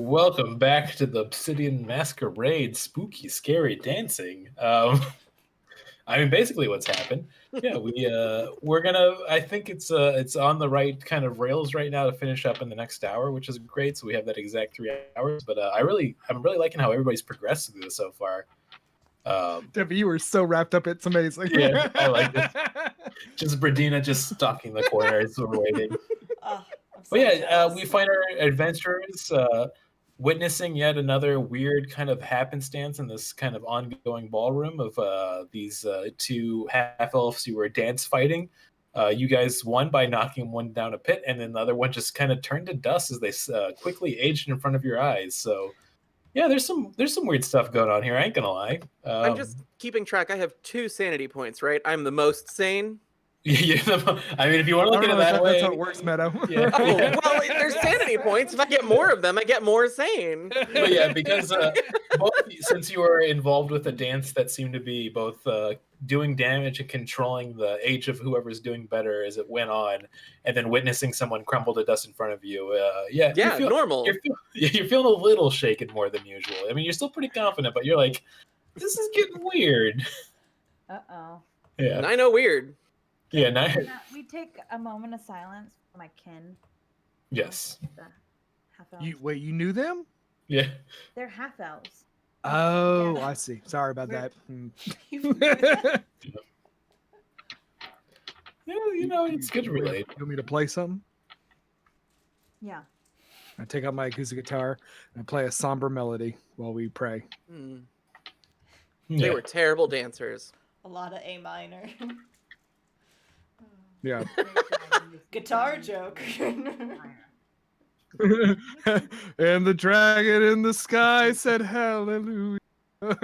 Welcome back to the Obsidian Masquerade, spooky, scary dancing. I mean, basically, what's happened? Yeah, we're gonna. I think it's on the right kind of rails right now to finish up in the next hour, which is great. So we have that exact 3 hours. But I'm really liking how everybody's progressed through this so far. Debbie, you were so wrapped up. It's amazing. Yeah, I like this. Just Brandina just stalking the corners, we're waiting. But yeah, we find our adventurers witnessing yet another weird kind of happenstance in this kind of ongoing ballroom of these two half-elves who were dance fighting. You guys won by knocking one down a pit, and then the other one just kind of turned to dust as they quickly aged in front of your eyes. So yeah, there's some weird stuff going on here. I ain't gonna lie. I'm just keeping track. I have 2 sanity points, right? I'm the most sane. I mean, if you want to look at it that way, that's how it works, Meadow. Yeah. Oh, well, there's sanity points. If I get more of them, I get more sane. But yeah, because since you were involved with a dance that seemed to be both doing damage and controlling the age of whoever's doing better as it went on, and then witnessing someone crumble to dust in front of you, Normal. You're feeling a little shaken more than usual. I mean, you're still pretty confident, but you're like, this is getting weird. Uh-oh. Yeah. I know weird. Yeah, we take a moment of silence for my kin. Yes. Half-elves. You knew them? Yeah. They're half-elves. Oh, Yeah. I see. Sorry about that. Yeah, it's good to relate. You want me to play something? Yeah. I take out my acoustic guitar and I play a somber melody while we pray. They were terrible dancers. A lot of A minor. Yeah. Guitar joke. And the dragon in the sky said hallelujah. But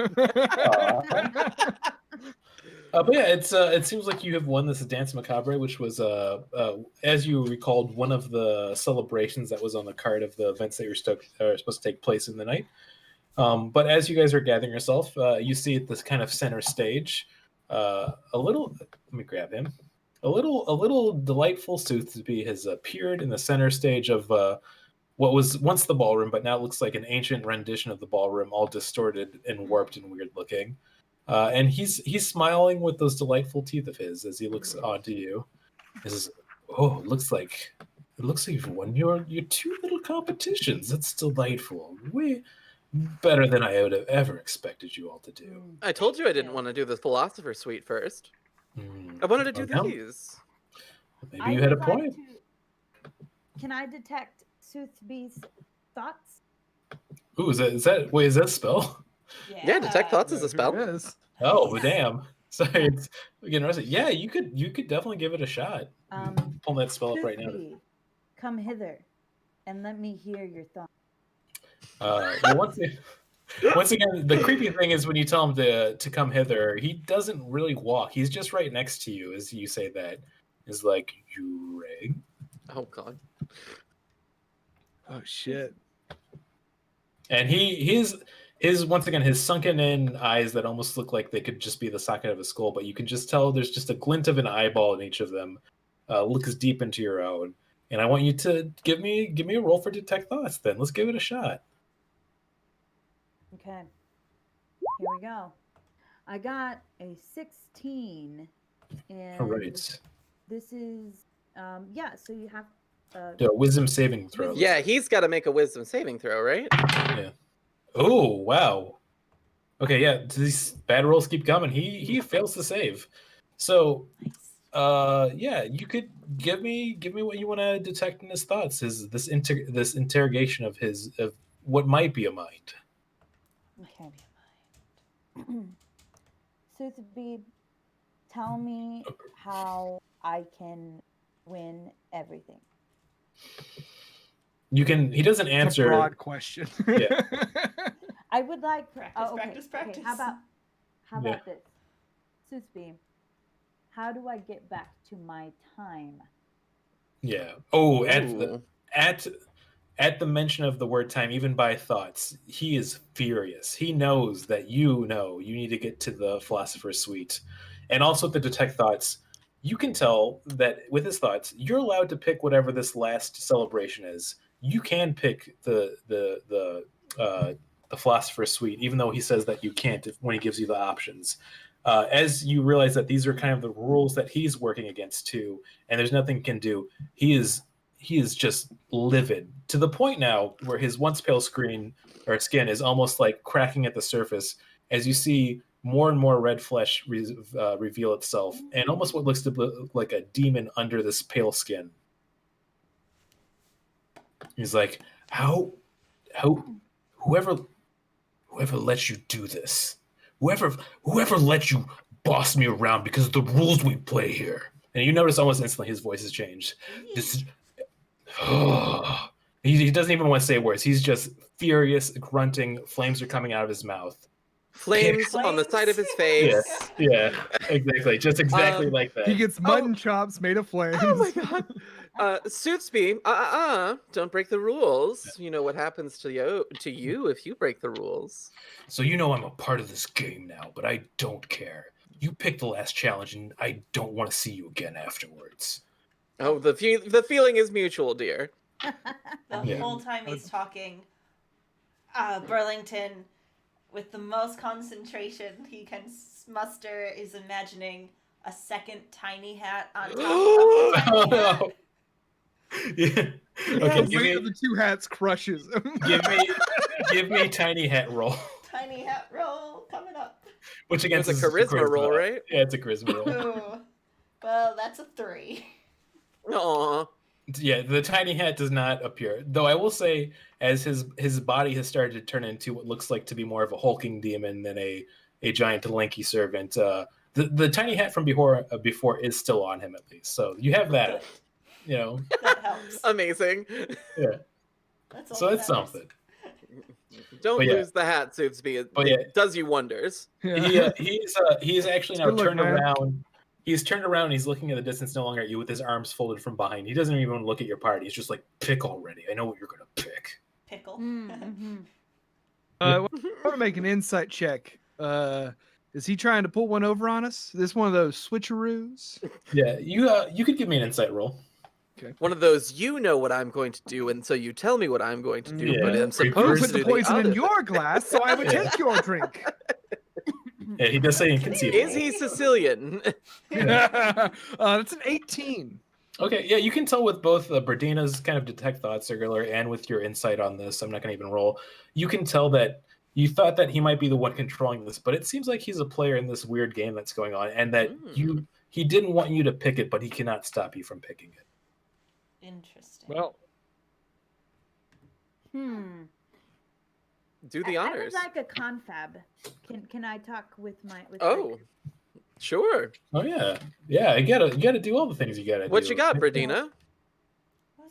yeah, it seems like you have won this Dance Macabre, which was, as you recalled, one of the celebrations that was on the card of the events that are supposed to take place in the night. But as you guys are gathering yourself, you see at this kind of center stage, let me grab him. A little delightful Soothby has appeared in the center stage of what was once the ballroom, but now looks like an ancient rendition of the ballroom, all distorted and warped and weird looking. And he's smiling with those delightful teeth of his as he looks onto you. He says, "Oh, it looks like you've won your 2 little competitions. That's delightful. Way better than I would have ever expected you all to do." I told you I didn't want to do the Philosopher's Suite first. I wanted to do these. Maybe you had a point. Can I detect Soothby's thoughts? Ooh, is that a spell? Yeah, detect thoughts is a spell. Yes. Oh, damn. Sorry, it's getting rusty. Yeah, you could definitely give it a shot. Pull that spell up right now. Soothby, come hither and let me hear your thoughts. Well, once again, the creepy thing is when you tell him to come hither, he doesn't really walk. He's just right next to you as you say that. He's like, "You rang?" Oh god. Oh shit. And his once again his sunken in eyes that almost look like they could just be the socket of a skull, but you can just tell there's just a glint of an eyeball in each of them. Looks deep into your own. And I want you to give me a roll for detect thoughts. Then let's give it a shot. Okay. Here we go. I got a 16. And All right. this is so you have The wisdom saving throw. Yeah, he's got to make a wisdom saving throw, right? Yeah. Oh, wow. Okay, yeah, these bad rolls keep coming. He fails to save. So, you could give me what you want to detect in his thoughts. This interrogation of what might be a mind. Okay. Soothby, tell me how I can win everything. You can. He doesn't answer. It's a broad question. Yeah. I would like practice. Okay, how about this, Soothby? How do I get back to my time? Yeah. Oh, at the mention of the word time, even by thoughts, he is furious. He knows that you need to get to the Philosopher's Suite. And also at the detect thoughts, you can tell that with his thoughts, you're allowed to pick whatever this last celebration is. you can pick the Philosopher's Suite, even though he says that you can't when he gives you the options. As you realize that these are kind of the rules that he's working against too, and there's nothing he can do. He is just livid to the point now where his once pale skin is almost like cracking at the surface as you see more and more red flesh reveal itself, and almost what looks to be like a demon under this pale skin. He's like, how, whoever let you do this, whoever let you boss me around because of the rules we play here. And you notice almost instantly his voice has changed. This is, he doesn't even want to say words. He's just furious, grunting. Flames are coming out of his mouth. Flames on the side of his face. Yeah, exactly. Just exactly like that. He gets mutton chops made of flames. Oh my god. Soothsby, don't break the rules. You know what happens to you if you break the rules. So you know I'm a part of this game now, but I don't care. You picked the last challenge, and I don't want to see you again afterwards. Oh, the feeling is mutual, dear. The whole time he's talking, Burlington, with the most concentration he can muster, is imagining a second tiny hat on top of the tiny hat. Yeah. Okay, The weight of the two hats crushes him. give me tiny hat roll. Tiny hat roll coming up. Which against It's a charisma roll, right? Yeah, it's a charisma roll. Ooh. Well, that's a 3. Aw. Yeah, the tiny hat does not appear. Though I will say, as his body has started to turn into what looks like to be more of a hulking demon than a giant lanky servant, the tiny hat from before is still on him at least. So you have that. You know, That helps. Amazing. yeah. That's all So that it's matters. something. Don't But yeah. lose the hat, Soothsby. It does you wonders. He's actually now Good luck, turned man. around. He's turned around. And he's looking at the distance, no longer at you, with his arms folded from behind. He doesn't even look at your party. He's just like, pick already. I know what you're gonna pick. Pickle. Mm-hmm. I want to make an insight check. Is he trying to pull one over on us? Is this one of those switcheroos? Yeah, you could give me an insight roll. One of those, you know what I'm going to do, and so you tell me what I'm going to do, but I'm Yeah. Who supposed put to the do poison in other your glass so I would Yeah. take your drink? Yeah, he does say inconceivable. Is he Sicilian? That's an 18. Okay, yeah, you can tell with both Brandina's kind of detect thoughts circular and with your insight on this. I'm not going to even roll. You can tell that you thought that he might be the one controlling this, but it seems like he's a player in this weird game that's going on, and that he didn't want you to pick it, but he cannot stop you from picking it. Interesting. Well, Do the honors. I would like a confab. Can I talk with my? Oh, sure. Oh yeah, you gotta do all the things you gotta do. What you got, Brandina?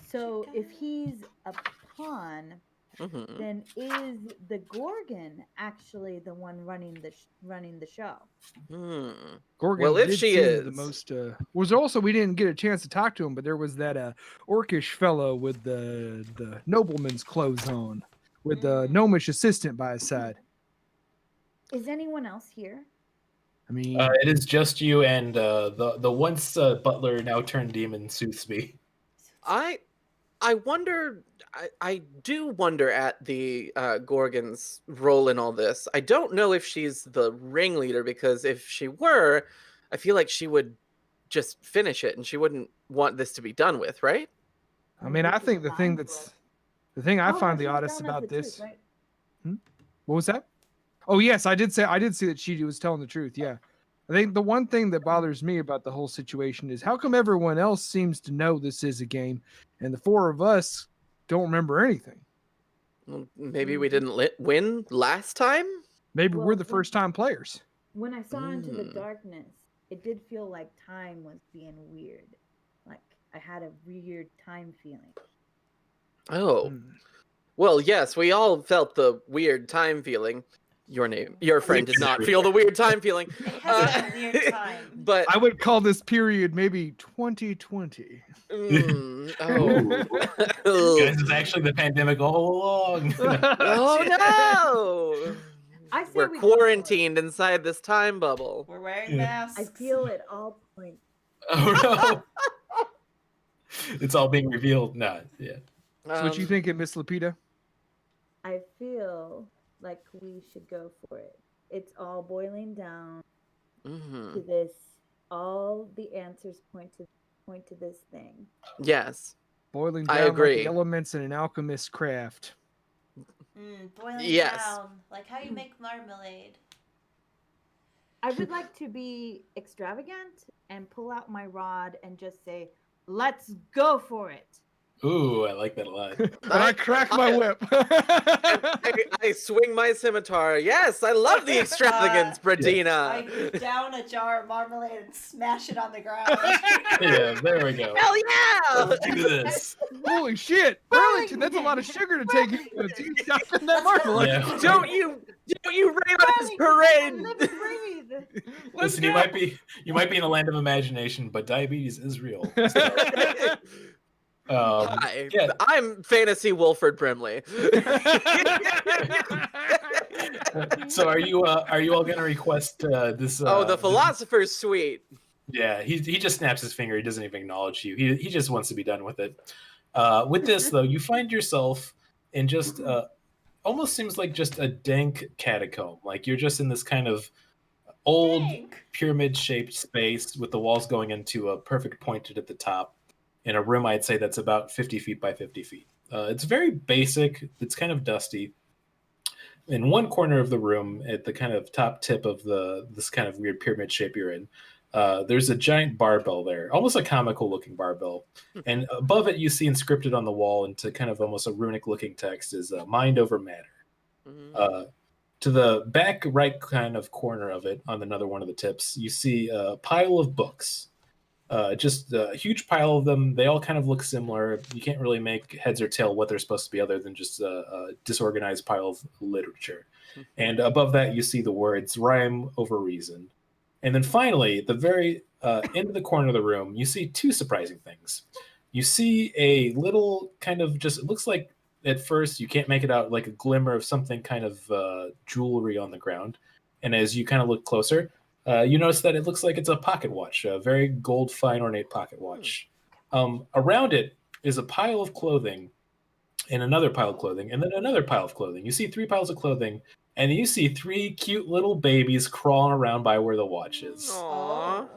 So if he's a pawn, then is the Gorgon actually the one running the show? Gorgon Well, if did she seem is, the most was also, we didn't get a chance to talk to him, but there was that orcish fellow with the nobleman's clothes on, with the gnomish assistant by his side. Is anyone else here? I mean, it is just you and the once butler, now turned demon, Soothsby. I wonder. I do wonder at the Gorgon's role in all this. I don't know if she's the ringleader, because if she were, I feel like she would just finish it and she wouldn't want this to be done with, right? I mean, I think the thing I find the oddest about this. Truth, right? What was that? Oh yes, I did see that she was telling the truth. Yeah, I think the one thing that bothers me about the whole situation is how come everyone else seems to know this is a game, and the four of us don't remember anything. Well, maybe we didn't win last time. Maybe Well, we're the first time players. When I saw into the darkness, it did feel like time was being weird. Like I had a weird time feeling. Oh, well, yes, we all felt the weird time feeling. Your friend did not feel the weird time feeling. It has been a weird time. But I would call this period maybe 2020. oh, Guys, it's actually the pandemic all along. oh no! I say We're we go for it. quarantined inside this time bubble. We're wearing Yeah. masks. I feel at all points. Oh no! It's all being revealed. No, yeah. So what you thinking, Miss Lupita? I feel like we should go for it. It's all boiling down to this. All the answers point to this thing. Yes. Boiling I down like agree. the elements in an alchemist's craft. Boiling down, like how you make marmalade. I would like to be extravagant and pull out my rod and just say, "Let's go for it." Ooh, I like that a lot. And I crack my whip. I swing my scimitar. Yes, I love the extravagance, Brandina. I down a jar of marmalade and smash it on the ground. Yeah, there we go. Hell yeah! Let's do this. Holy shit, Burlington! That's a lot of sugar to take into it. Dude, chopping that marmalade. Yeah. Don't you rain on his parade! Live and breathe. Listen, you might be in the land of imagination, but diabetes is real. Hi, yeah. I'm Fantasy Wilford Brimley. So are you all gonna request this? The Philosopher's Suite. Yeah, he just snaps his finger. He doesn't even acknowledge you. He just wants to be done with it. With this though, you find yourself in just almost seems like just a dank catacomb. Like you're just in this kind of old pyramid-shaped space with the walls going into a perfect pointed at the top. In a room, I'd say that's about 50 feet by 50 feet. It's very basic. It's kind of dusty. In one corner of the room, at the kind of top tip of this kind of weird pyramid shape you're in, there's a giant barbell there, almost a comical-looking barbell. And above it, you see inscripted on the wall into kind of almost a runic-looking text is "Mind over Matter." Mm-hmm. To the back right kind of corner of it, on another one of the tips, you see a pile of books. Just a huge pile of them. They all kind of look similar. You can't really make heads or tail what they're supposed to be other than just a disorganized pile of literature. And above that, you see the words "rhyme over reason." And then finally, at the very end of the corner of the room, you see two surprising things. You see a little kind of it looks like at first you can't make it out, like a glimmer of something kind of jewelry on the ground. And as you kind of look closer, you notice that it looks like it's a pocket watch, a very gold, fine, ornate pocket watch. Around it is a pile of clothing, and another pile of clothing, and then another pile of clothing. You see 3 piles of clothing, and you see 3 cute little babies crawling around by where the watch is. Aww.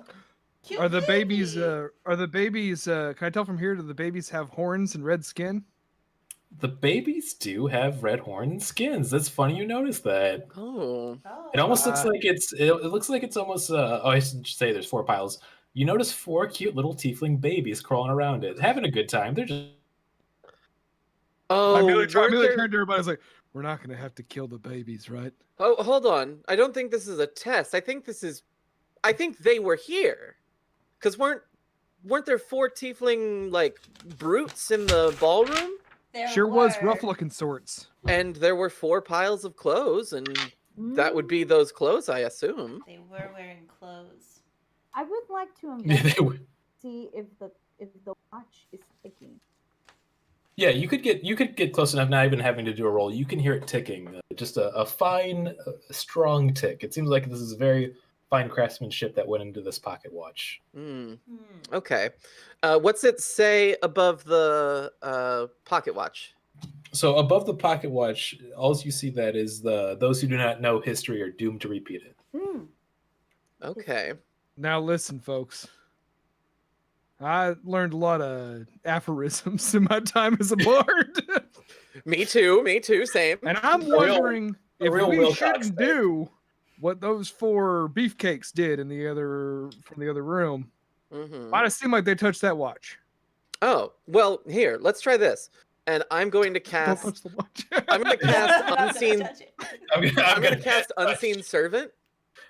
Cute Are the babies? baby. Can I tell from here? Do the babies have horns and red skin? The babies do have red horn and skins. That's funny you noticed that. Oh. It almost looks like it looks like it's almost I should say there's 4 piles. You notice 4 cute little tiefling babies crawling around it, having a good time. They're just Oh, I really turned to everybody. I was like, "We're not going to have to kill the babies, right?" Oh, hold on. I don't think this is a test. I think they were here. Because weren't there 4 tiefling like brutes in the ballroom? There Sure was were. rough looking sorts. And there were 4 piles of clothes, and that would be those clothes, I assume. They were wearing clothes. I would like to yeah, they were. see if the watch is ticking. Yeah, you could get close enough, not even having to do a roll. You can hear it ticking, just a fine, strong tick. It seems like this is very fine craftsmanship that went into this pocket watch. Okay. What's it say above the pocket watch? So above the pocket watch, all you see that is those who do not know history are doomed to repeat it. Okay. Now listen, folks. I learned a lot of aphorisms in my time as a bard. Me too, same. And I'm wondering if we shouldn't do what those 4 beefcakes did from the other room. Might have seemed like they touched that watch. Oh, well, here, let's try this. And I'm going to Don't cast touch the watch. I'm going to cast I'm not gonna unseen touch it. I'm going to cast unseen servant.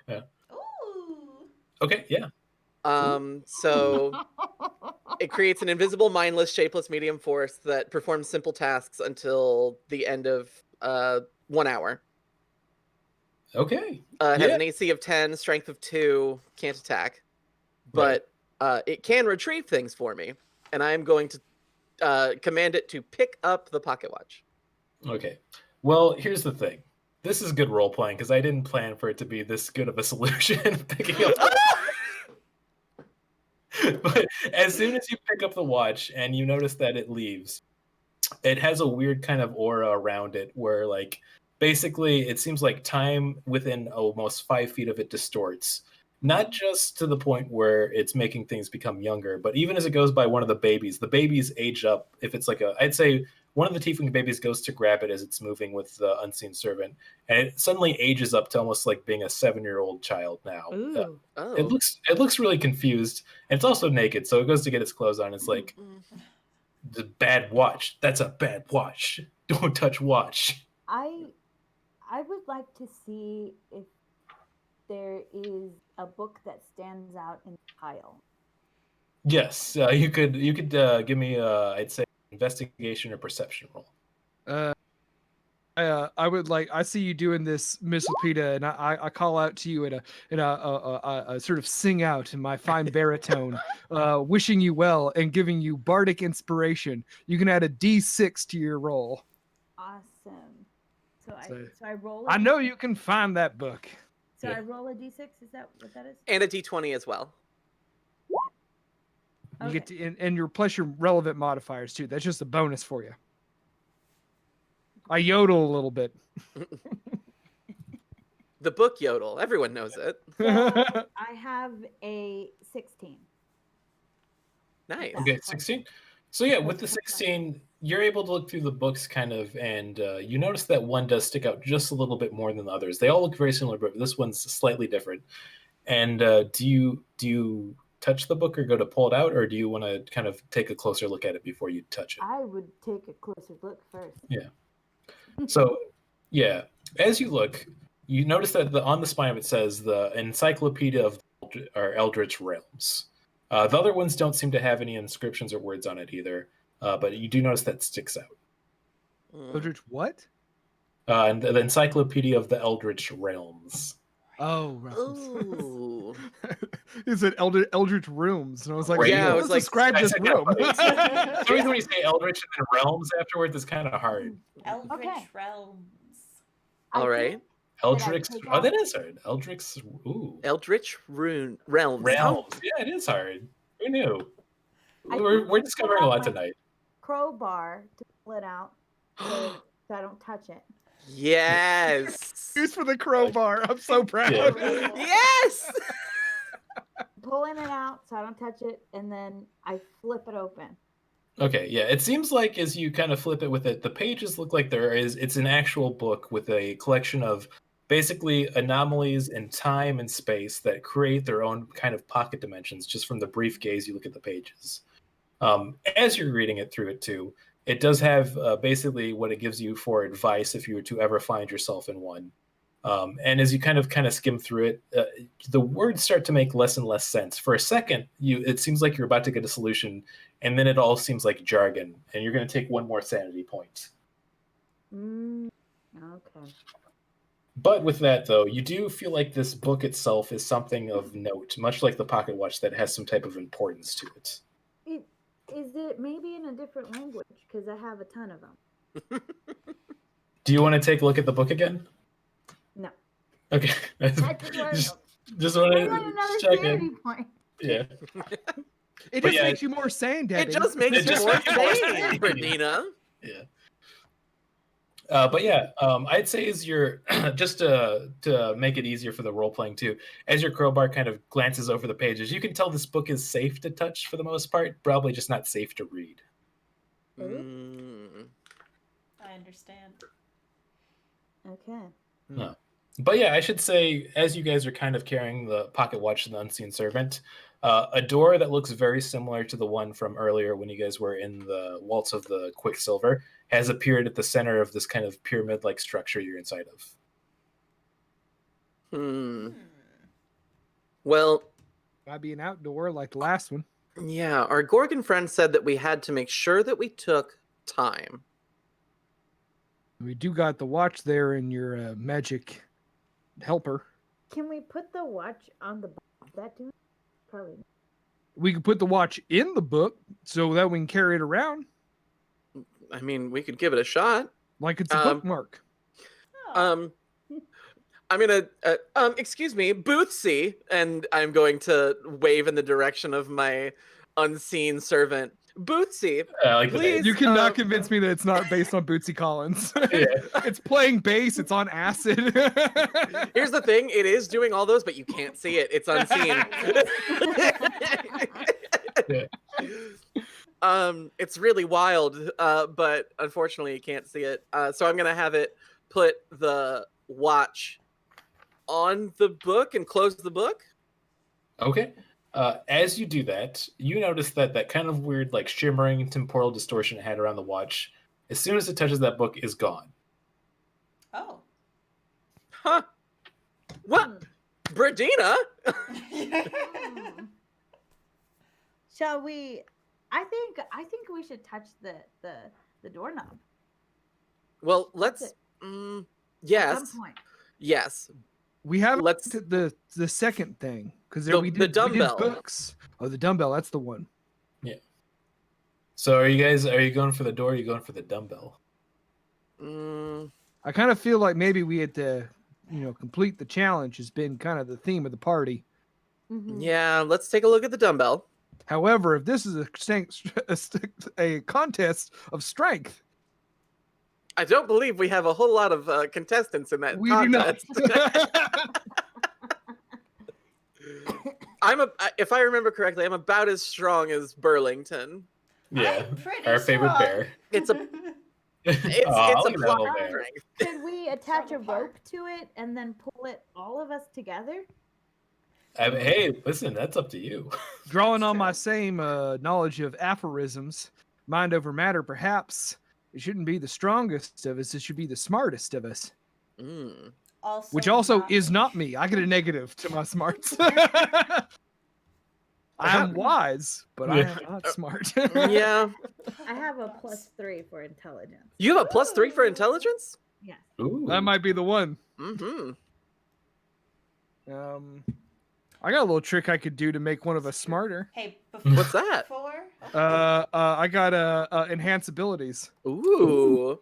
Ooh. Okay, yeah. So it creates an invisible, mindless, shapeless medium force that performs simple tasks until the end of 1 hour. Okay. It has an AC of 10, strength of 2, can't attack. But it can retrieve things for me. And I'm going to command it to pick up the pocket watch. Okay. Well, here's the thing. This is good role playing because I didn't plan for it to be this good of a solution. Picking up. But as soon as you pick up the watch and you notice that it leaves, it has a weird kind of aura around it where like basically it seems like time within almost 5 feet of it distorts, not just to the point where it's making things become younger, but even as it goes by one of the babies age up. If it's like I'd say one of the tiefling babies goes to grab it as it's moving with the unseen servant, and it suddenly ages up to almost like being a 7-year-old child now. Ooh. It looks really confused, and it's also naked, so it goes to get its clothes on. It's like, the bad watch. That's a bad watch. Don't touch watch. I would like to see if there is a book that stands out in the pile. Yes, you could give me I'd say investigation or perception roll. I would like. I see you doing this, Miss Lupita, and I call out to you in a sort of sing out in my fine baritone, wishing you well and giving you bardic inspiration. You can add a D6 to your roll. Awesome. So I roll. I know you can find that book. So I roll a d6. Is that what that is? And a d20 as well. You get to, and your plus your relevant modifiers too. That's just a bonus for you. I yodel a little bit. The book yodel. Everyone knows it. So I have a 16. Nice. Okay, 16. So yeah, with the 16, you're able to look through the books kind of, and you notice that one does stick out just a little bit more than the others. They all look very similar, but this one's slightly different. And do you touch the book or go to pull it out, or do you want to kind of take a closer look at it before you touch it? I would take a closer look first. Yeah. So, yeah, as you look, you notice that on the spine of it says the Encyclopedia of Eldritch Realms. The other ones don't seem to have any inscriptions or words on it either, but you do notice that sticks out. Eldritch what? And the Encyclopedia of the Eldritch Realms. Oh, right. Ooh. Is it Eldritch Rooms? And I was like, Right. yeah, I was like, describe this room. The reason when you say Eldritch and then Realms afterwards is kind of hard. Eldritch Okay. Realms. All right. Eldritch. take Oh, out- that is hard. Eldritch. Ooh. Eldritch Realms. Realms. Yeah, it is hard. Who knew? I We're think discovering a lot tonight. Crowbar to pull it out so I don't touch it. Yes. Use for the crowbar. I'm so proud. Yeah. Yes. Pulling it out so I don't touch it, and then I flip it open. Okay, yeah. It seems like as you kind of flip it with it, the pages look like it's an actual book with a collection of basically anomalies in time and space that create their own kind of pocket dimensions just from the brief gaze you look at the pages. As you're reading it through it too, it does have basically what it gives you for advice if you were to ever find yourself in one. And as you kind of skim through it, the words start to make less and less sense. For a second, it seems like you're about to get a solution, and then it all seems like jargon, and you're going to take one more sanity point. Okay. But with that, though, you do feel like this book itself is something of note, much like the pocket watch that has some type of importance to it. Is it maybe in a different language? Because I have a ton of them. Do you want to take a look at the book again? No. Okay. just want I got another to check sanity in. point. Yeah. It But just yeah, makes you more sane, Debbie. It just makes It you just more makes you more sane, sane. Brandina. Yeah. But yeah, I'd say as you're just to make it easier for the role playing too, as your crowbar kind of glances over the pages, you can tell this book is safe to touch for the most part, probably just not safe to read. I understand. Okay. No. But yeah, I should say, as you guys are kind of carrying the pocket watch and the unseen servant, a door that looks very similar to the one from earlier when you guys were in the Waltz of the Quicksilver has appeared at the center of this kind of pyramid-like structure you're inside of. Well, Might be an outdoor like the last one. yeah, our Gorgon friend said that we had to make sure that we took time. We do got the watch there in your magic helper. Can we put the watch on the book? That do probably. Not. We could put the watch in the book so that we can carry it around I mean, we could give it a shot. like it's a bookmark. Oh. I'm gonna, excuse me, Bootsy, and I'm going to wave in the direction of my unseen servant. Bootsy, I like the please. name. You cannot convince me that it's not based on Bootsy Collins. Yeah. It's playing bass. It's on acid. Here's the thing: it is doing all those, but you can't see it. It's unseen. It's really wild, but unfortunately, you can't see it. So I'm gonna have it put the watch on the book and close the book. Okay. As you do that, you notice that kind of weird, like shimmering temporal distortion it had around the watch, as soon as it touches that book, is gone. Oh. Huh? What? Brandina? Shall we? I think we should touch the doorknob. Well, let's. At Yes. some point. Yes. We have Let's. the second thing because The we did dumbbell. books. Oh, the dumbbell. That's the one. So are you going for the door or are you going for the dumbbell? I kind of feel like maybe we had to, complete the challenge has been kind of the theme of the party. Mhm. Yeah. Let's take a look at the dumbbell. However, if this is a contest of strength, I don't believe we have a whole lot of contestants in that we do not. contest. If I remember correctly, I'm about as strong as Burlington. Yeah, I'm pretty our favorite strong. bear. It's a it's Aw, it's a look at that little plot bear. strength. Could we attach a Some apart. rope to it and then pull it all of us together? Hey, listen, that's up to you. Drawing on my True. same knowledge of aphorisms, mind over matter, perhaps it shouldn't be the strongest of us; it should be the smartest of us. Mm. Also Which also not is me. not me. I get a negative to my smarts. I am wise, but I am not smart. Yeah. I have a +3 for intelligence. You have a +3 for intelligence? Yes. Ooh. That might be the one. Mm-hmm. I got a little trick I could do to make one of us smarter. Hey, before. What's that? I got enhance abilities. Ooh.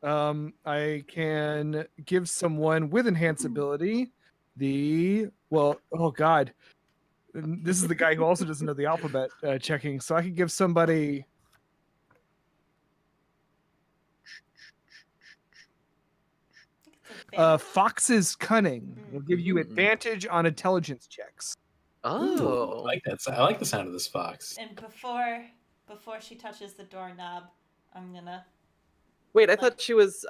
I can give someone with enhance ability oh god, this is the guy who also doesn't know the alphabet checking. So I could give somebody. Fox's cunning will give you advantage on intelligence checks. Oh. I like that. I like the sound of this fox. And before she touches the doorknob, I'm gonna. Wait, I thought she was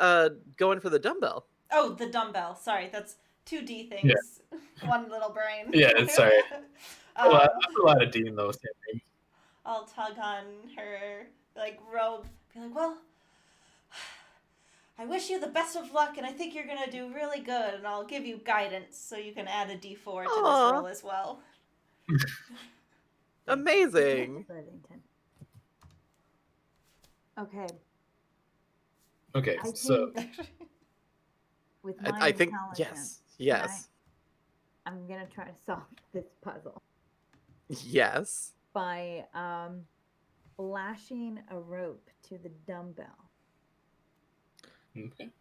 going for the dumbbell. Oh, the dumbbell. Sorry, that's 2D things. One little brain. Yeah, sorry. Um, Well, that's a lot of D in those things. I'll tug on her robe. Be like, well, I wish you the best of luck, and I think you're gonna do really good. And I'll give you guidance, so you can add a D4 to Aw. this roll as well. Amazing. Burlington. Okay. Okay, I so think with my I think intelligence, yes. I'm gonna try to solve this puzzle Yes. by lashing a rope to the dumbbell. okay.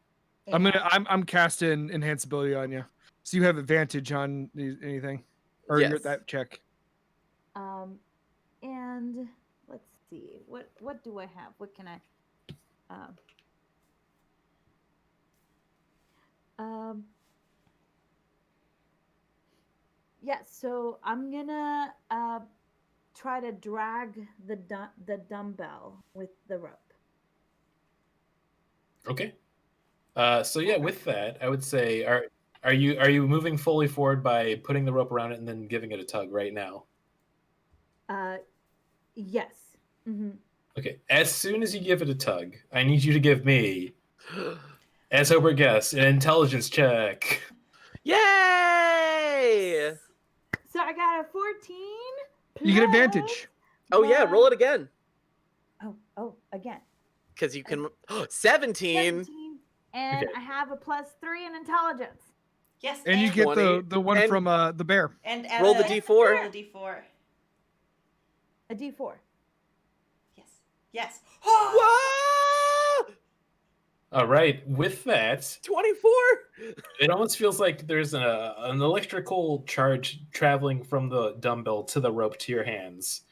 I'm casting enhance ability on you, so you have advantage on anything or Yes. that check. And let's see, what do I have? What can I? Yeah, so I'm gonna try to drag the dumbbell with the rope. Okay. So yeah, with that, I would say, are you moving fully forward by putting the rope around it and then giving it a tug right now? Yes. Mm-hmm. Okay. As soon as you give it a tug, I need you to give me, as Hobert guessed, an intelligence check. Yay! So I got a 14. You get plus- advantage. Oh yeah, roll it again. Oh, again. Because you can 17. 17. And Okay. I have a +3 in intelligence. Yes, And you get 20, the one and- from the bear. and add roll the a- D4. Roll a D4. A D4. Yes. Yes. Whoa! All right. With that, 24. it almost feels like there's an electrical charge traveling from the dumbbell to the rope to your hands.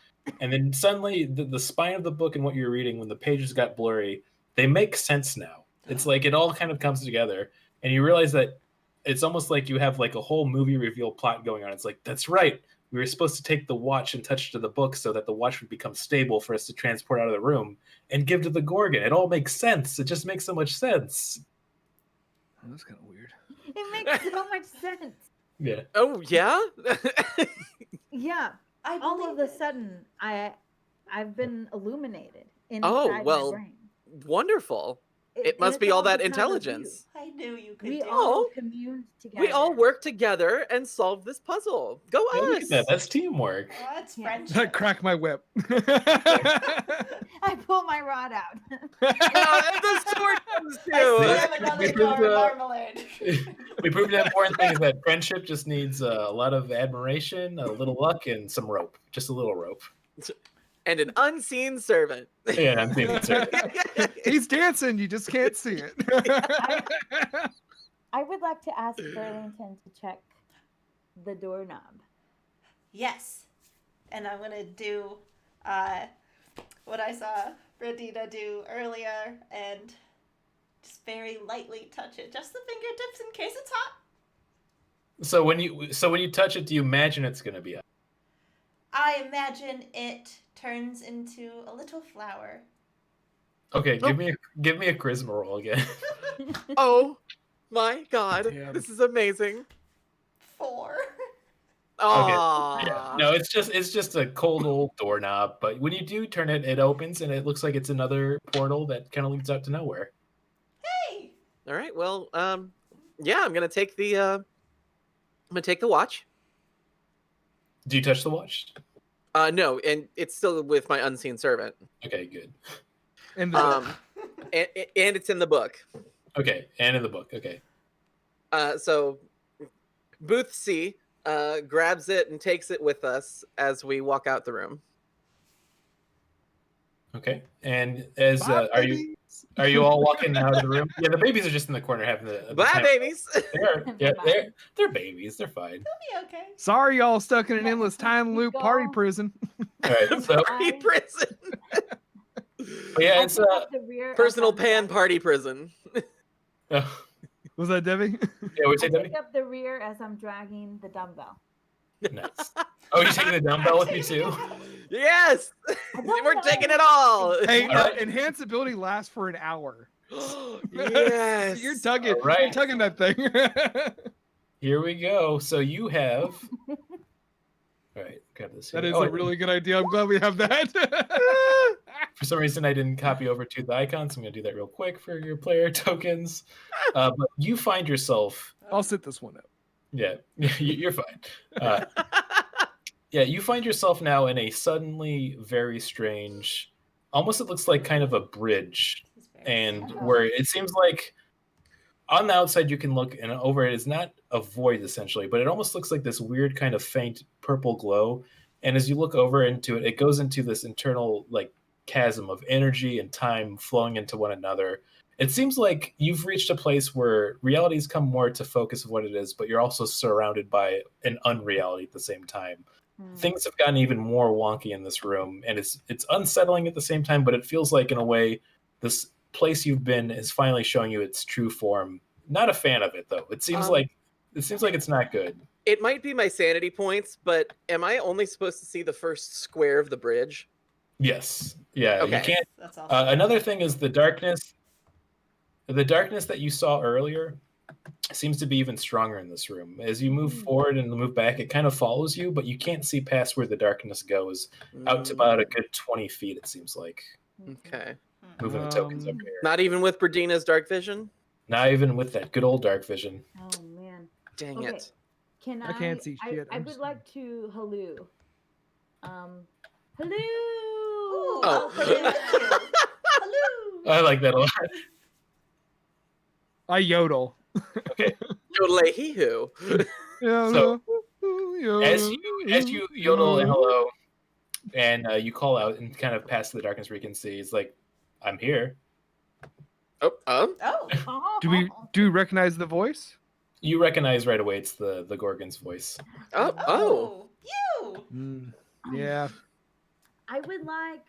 And then suddenly, the spine of the book and what you're reading, when the pages got blurry, they make sense now. It's like it all kind of comes together, and you realize that it's almost like you have like a whole movie reveal plot going on. It's like, that's right. We were supposed to take the watch and touch it to the book so that the watch would become stable for us to transport out of the room and give to the Gorgon. It all makes sense. It just makes so much sense. That's kind of weird. It makes so much sense. Yeah. Oh yeah. Yeah. I All believe of a it. sudden, I've been illuminated Oh, inside well, my brain. Wonderful. It And must it's be all that because of you. intelligence. I knew you could We do all it. communed together. We all work together and solve this puzzle. Go Yeah, look us. at that. That's teamwork. Oh, that's Yeah. friendship. Crack my whip. I pull my rod out. The sword comes I too. slam another jar of marmalade. We proved an important thing is that friendship just needs a lot of admiration, a little luck, and some rope. Just a little rope. And an unseen servant. Yeah, I'm thinking it. He's dancing. You just can't see it. I would like to ask Burlington to check the doorknob. Yes. And I'm going to do what I saw Brandina do earlier and just very lightly touch it. Just the fingertips in case it's hot. So when you touch it, do you imagine it's going to be up? I imagine it turns into a little flower. Okay, give me a charisma roll again. Oh my god. Damn. This is amazing. 4. Aww. Yeah. No, it's just a cold old doorknob. But when you do turn it, it opens and it looks like it's another portal that kind of leads out to nowhere. Hey! All right. Well, yeah, I'm gonna take the watch. Do you touch the watch? No, and it's still with my unseen servant. Okay, good. And And it's in the book. Okay, and in the book. Okay. So Booth C grabs it and takes it with us as we walk out the room. Okay. And as are you all walking out of the room? Yeah, the babies are just in the corner having the Bye, time. babies. They're babies. They're fine. It'll be okay. sorry, y'all stuck in an endless time loop party Go. prison. All right. So Party prison. but yeah, it's Personal pan party prison. oh, Was that Debbie? yeah. We I take pick up the rear as I'm dragging the dumbbell. Nice. Oh, you're taking the dumbbell with you too? Yes, don't we're know. taking it all. Hey, All right. enhanced ability lasts for an hour. Yes, You're tugging. All right. You're tugging that thing. Here we go. So you have. All right, grab this. That here. is Oh, a really good idea. I'm glad we have that. For some reason, I didn't copy over to the icons. I'm going to do that real quick for your player tokens. But you find yourself. I'll sit this one up. Yeah, you're fine. Yeah, you find yourself now in a suddenly very strange, almost it looks like kind of a bridge, He's very and sad. where it seems like on the outside you can look and over it is not a void essentially, but it almost looks like this weird kind of faint purple glow. And as you look over into it, it goes into this internal like chasm of energy and time flowing into one another. It seems like you've reached a place where reality's come more to focus of what it is, but you're also surrounded by an unreality at the same time. Things have gotten even more wonky in this room, and it's unsettling at the same time, but it feels like in a way this place you've been is finally showing you its true form. Not a fan of it though. It seems like it's not good. It might be my sanity points, but am I only supposed to see the first square of the bridge? Yes. Yeah, Okay. you can't. That's awesome. Another thing is the darkness. The darkness that you saw earlier seems to be even stronger in this room. As you move forward and move back, it kind of follows you, but you can't see past where the darkness goes out to about a good 20 feet, it seems like. Okay. Moving the tokens over here. Not even with Brandina's dark vision? Not even with that good old dark vision. Oh man. Dang Okay. it. Can I can't see shit. I I'm would just- like to halloo. Halloo. Ooh, Oh. I'll put in that too. Hello. I like that a lot. I yodel. Yodelay hee hoo. So, Yodel. As you yodel and hello, and you call out and kind of pass the darkness where you can see, it's like, I'm here. Oh, Oh. Do we recognize the voice? You recognize right away it's the Gorgon's voice. oh. You. Yeah. I would like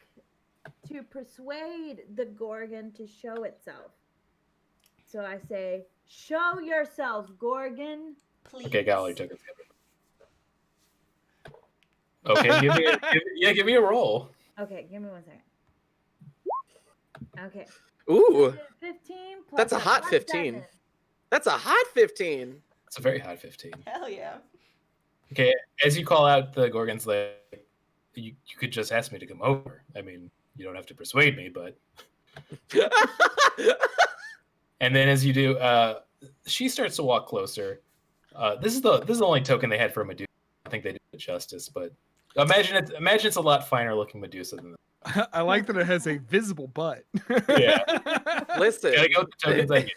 to persuade the Gorgon to show itself. So I say, show yourself, Gorgon. Please. Okay, Gallery took it. Okay, give me a roll. Okay, give me 1 second. Okay. Ooh, 15 plus that's a hot plus 15. 7. That's a hot 15. It's a very hot 15. Hell yeah. Okay, as you call out, the Gorgon's like, you could just ask me to come over. I mean, you don't have to persuade me, but. And then as you do, she starts to walk closer. This is the only token they had for a Medusa. I think they did it justice, but imagine it's a lot finer looking Medusa than that. I like that it has a visible butt. Yeah. Listen. Gotta go with the tokens I get.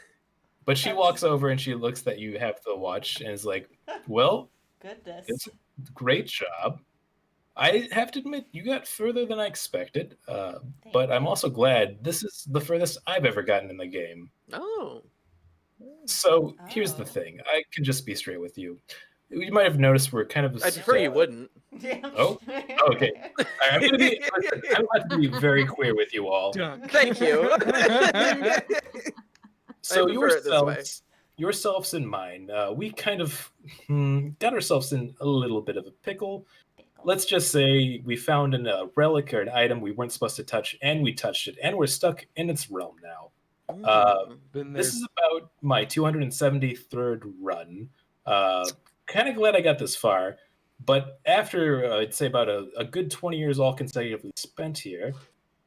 But she walks over and she looks that you have the watch and is like, well, Goodness. it's a great job. I have to admit, you got further than I expected. But I'm also glad this is the furthest I've ever gotten in the game. Oh. So here's the thing. I can just be straight with you. You might have noticed we're kind of. I prefer you wouldn't. Oh, okay. I'm about to be very clear with you all. Dunk. Thank you. So I prefer it this way. yourselves and mine, we kind of got ourselves in a little bit of a pickle. Let's just say we found a relic or an item we weren't supposed to touch, and we touched it, and we're stuck in its realm now. This is about my 273rd run. Kind of glad I got this far, but after I'd say about a good 20 years all consecutively spent here,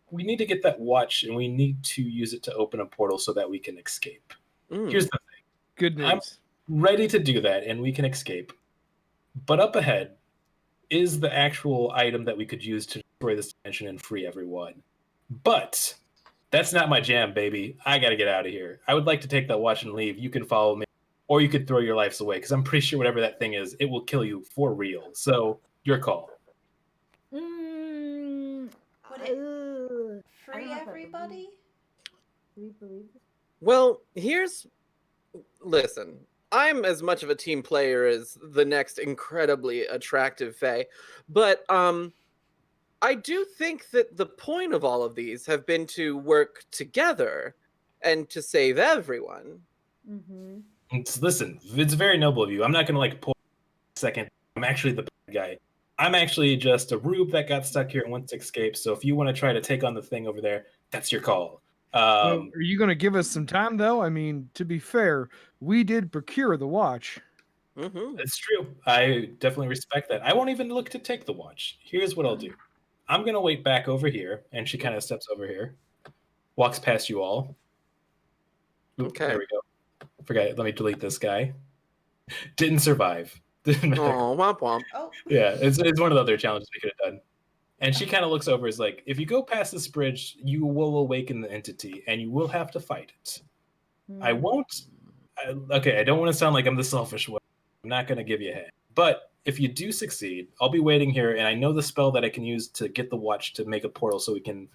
we need to get that watch, and we need to use it to open a portal so that we can escape. Here's the thing. Good news. I'm ready to do that, and we can escape. But up ahead is the actual item that we could use to destroy this dimension and free everyone. But that's not my jam, baby. I gotta get out of here. I would like to take that watch and leave. You can follow me, or you could throw your lives away, because I'm pretty sure whatever that thing is, it will kill you for real. So, your call. Would it free everybody? Do we believe this? Well, listen, I'm as much of a team player as the next incredibly attractive Fae, but I do think that the point of all of these have been to work together and to save everyone. Mm-hmm. Listen, it's very noble of you. I'm not going to pull a second. I'm actually the bad guy. I'm actually just a rube that got stuck here and wants to escape. So if you want to try to take on the thing over there, that's your call. Are you going to give us some time, though? I mean, to be fair, we did procure the watch. Mm-hmm. It's true. I definitely respect that. I won't even look to take the watch. Here's what I'll do. I'm going to wait back over here. And she kind of steps over here, walks past you all. Oop, Okay. There we go. Forgot it. Let me delete this guy. Didn't survive. Didn't matter. Oh, womp womp. Oh. Yeah, it's one of the other challenges we could have done. And she kind of looks over, is like, if you go past this bridge, you will awaken the entity, and you will have to fight it. I won't. Okay, I don't want to sound like I'm the selfish one. I'm not going to give you a hand. But if you do succeed, I'll be waiting here, and I know the spell that I can use to get the watch to make a portal so we can,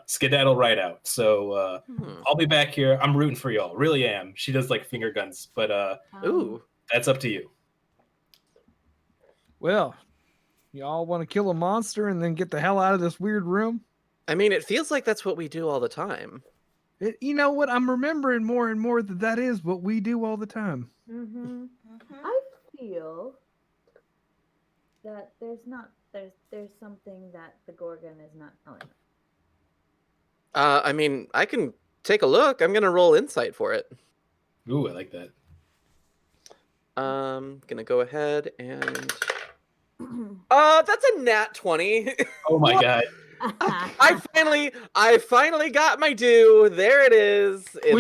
skedaddle right out. So I'll be back here. I'm rooting for y'all. Really am. She does finger guns, but Ooh. that's up to you. Well, y'all want to kill a monster and then get the hell out of this weird room? I mean, it feels like that's what we do all the time. You know what? I'm remembering more and more that is what we do all the time. Mm-hmm. Mm-hmm. I feel that there's something that the Gorgon is not telling us. I mean, I can take a look. I'm gonna roll insight for it. Ooh, I like that. Gonna go ahead and that's a nat 20. Oh my god. I finally got my due. There it is. It's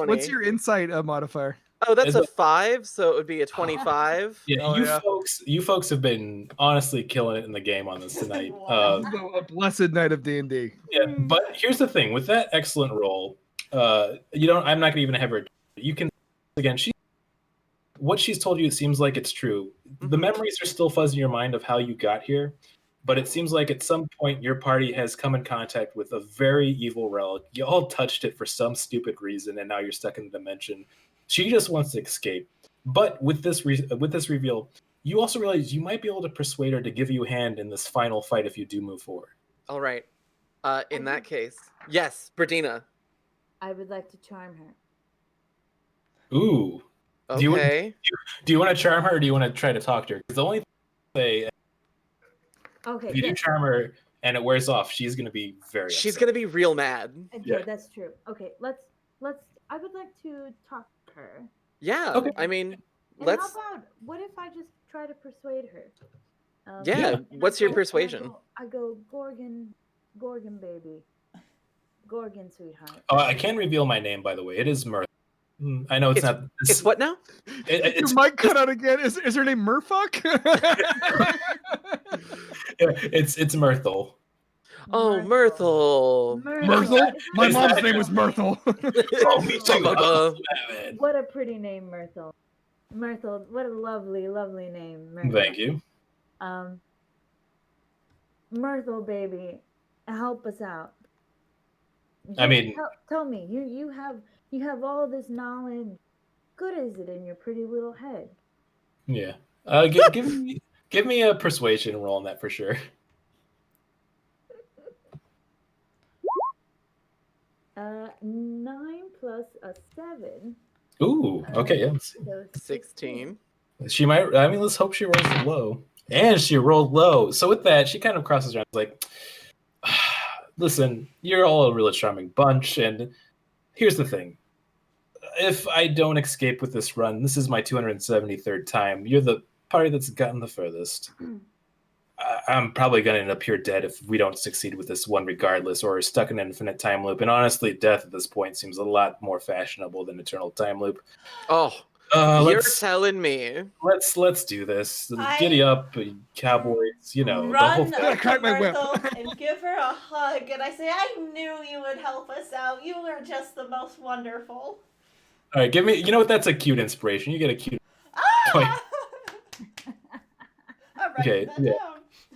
What's your insight modifier? Oh, that's a 5, so it would be a 25. Yeah, you folks have been honestly killing it in the game on this tonight. Wow. A blessed night of D&D. Yeah, but here's the thing with that excellent roll. I'm not gonna even have her. You can again. What she's told you, it seems like it's true. The memories are still fuzzy in your mind of how you got here, but it seems like at some point your party has come in contact with a very evil relic. You all touched it for some stupid reason, and now you're stuck in the dimension. She just wants to escape. But with this reveal, you also realize you might be able to persuade her to give you a hand in this final fight if you do move forward. All right. In that case, yes, Brandina. I would like to charm her. Ooh. Okay. Do you want to charm her, or do you want to try to talk to her? Because the only thing I say, Okay. if you do charm her and it wears off, she's going to be very She's upset. gonna be real mad. Yeah, that's true. Okay, let's. I would like to talk to her. Yeah. Okay. I mean, And let's. how about what if I just try to persuade her? Yeah. and What's I your go- persuasion? I go Gorgon baby, Gorgon sweetheart. I can reveal my name, by the way. It is Mirth. I know it's not. It's what now? It's, Your mic cut out again. Is her name Murfuck? it's Myrtle. Oh, Myrtle. Myrtle? My mom's name was Myrtle. Oh, me too. What a pretty name, Myrtle. Myrtle, what a lovely, lovely name, Myrtle. Thank you. Myrtle baby, help us out. I mean, tell me, you have all this knowledge. Good is it in your pretty little head? Yeah. Give me a persuasion roll on that for sure. 9 plus a 7. Ooh. Okay. Yeah. So 16. She might. I mean, let's hope she rolls low. And she rolled low. So with that, she kind of crosses around like, listen, you're all a really charming bunch, and here's the thing. If I don't escape with this run, this is my 273rd time. You're the party that's gotten the furthest. I'm probably going to end up here dead if we don't succeed with this one regardless, or stuck in an infinite time loop. And honestly, death at this point seems a lot more fashionable than eternal time loop. Oh, you're telling me. Let's do this. Giddy up, cowboys, you know. Run the whole up to Myrtle and give her a hug. And I say, I knew you would help us out. You were just the most wonderful. All right, give me. You know what? That's a cute inspiration. You get a cute. Ah! Okay, yeah.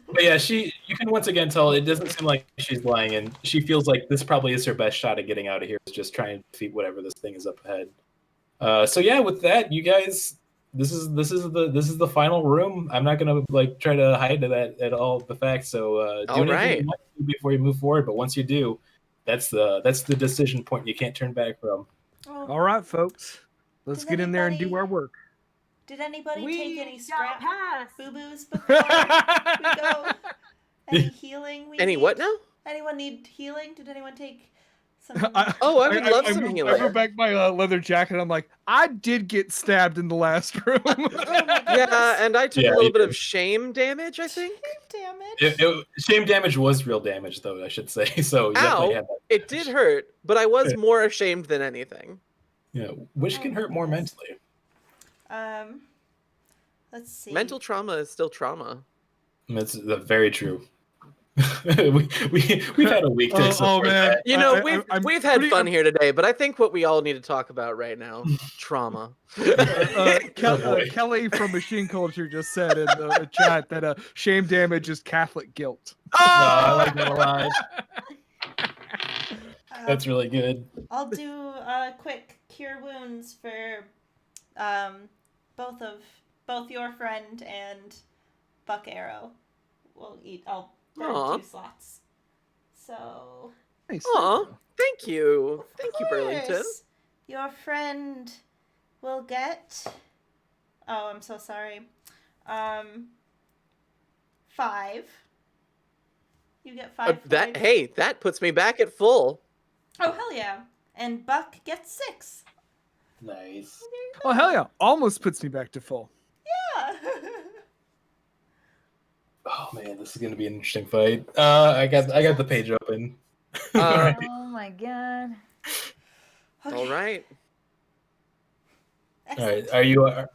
But yeah, you can once again tell it doesn't seem like she's lying, and she feels like this probably is her best shot at getting out of here. Is just trying to defeat whatever this thing is up ahead. So yeah, with that, you guys, this is the final room. I'm not gonna try to hide that at all the facts. So do anything you want to do before you move forward. But once you do, that's the decision point you can't turn back from. All right, folks, let's get in there and do our work. Did anybody take any scrap boo-boos before we go? Any healing? Any what now? Anyone need healing? Did anyone take some? I would love some healing. I go back my leather jacket. I'm like, I did get stabbed in the last room. Yeah, and I took a little bit of shame damage, I think. Shame damage? Shame damage was real damage, though, I should say. So you definitely have that. It did hurt, but I was more ashamed than anything. Yeah, which can hurt more mentally. Let's see. Mental trauma is still trauma. That's very true. we've had a week to explore that. You know, we've had fun here today, but I think what we all need to talk about right now, trauma. Kelly from Machine Culture just said in the chat that shame damage is Catholic guilt. Oh! No, I like that a lot. That's really good. I'll do a quick cure wounds for both your friend and Buck Arrow. I'll burn 2 slots. So. Nice. Aw, thank you. Thank you, Burlington. Your friend will get. Oh, I'm so sorry. 5. You get 5. That puts me back at full. Oh, hell yeah. And Buck gets 6. Nice. Oh, hell yeah. Almost puts me back to full. Yeah. Oh man, this is gonna be an interesting fight. I got the page open. Oh my god. Okay. All right. All right.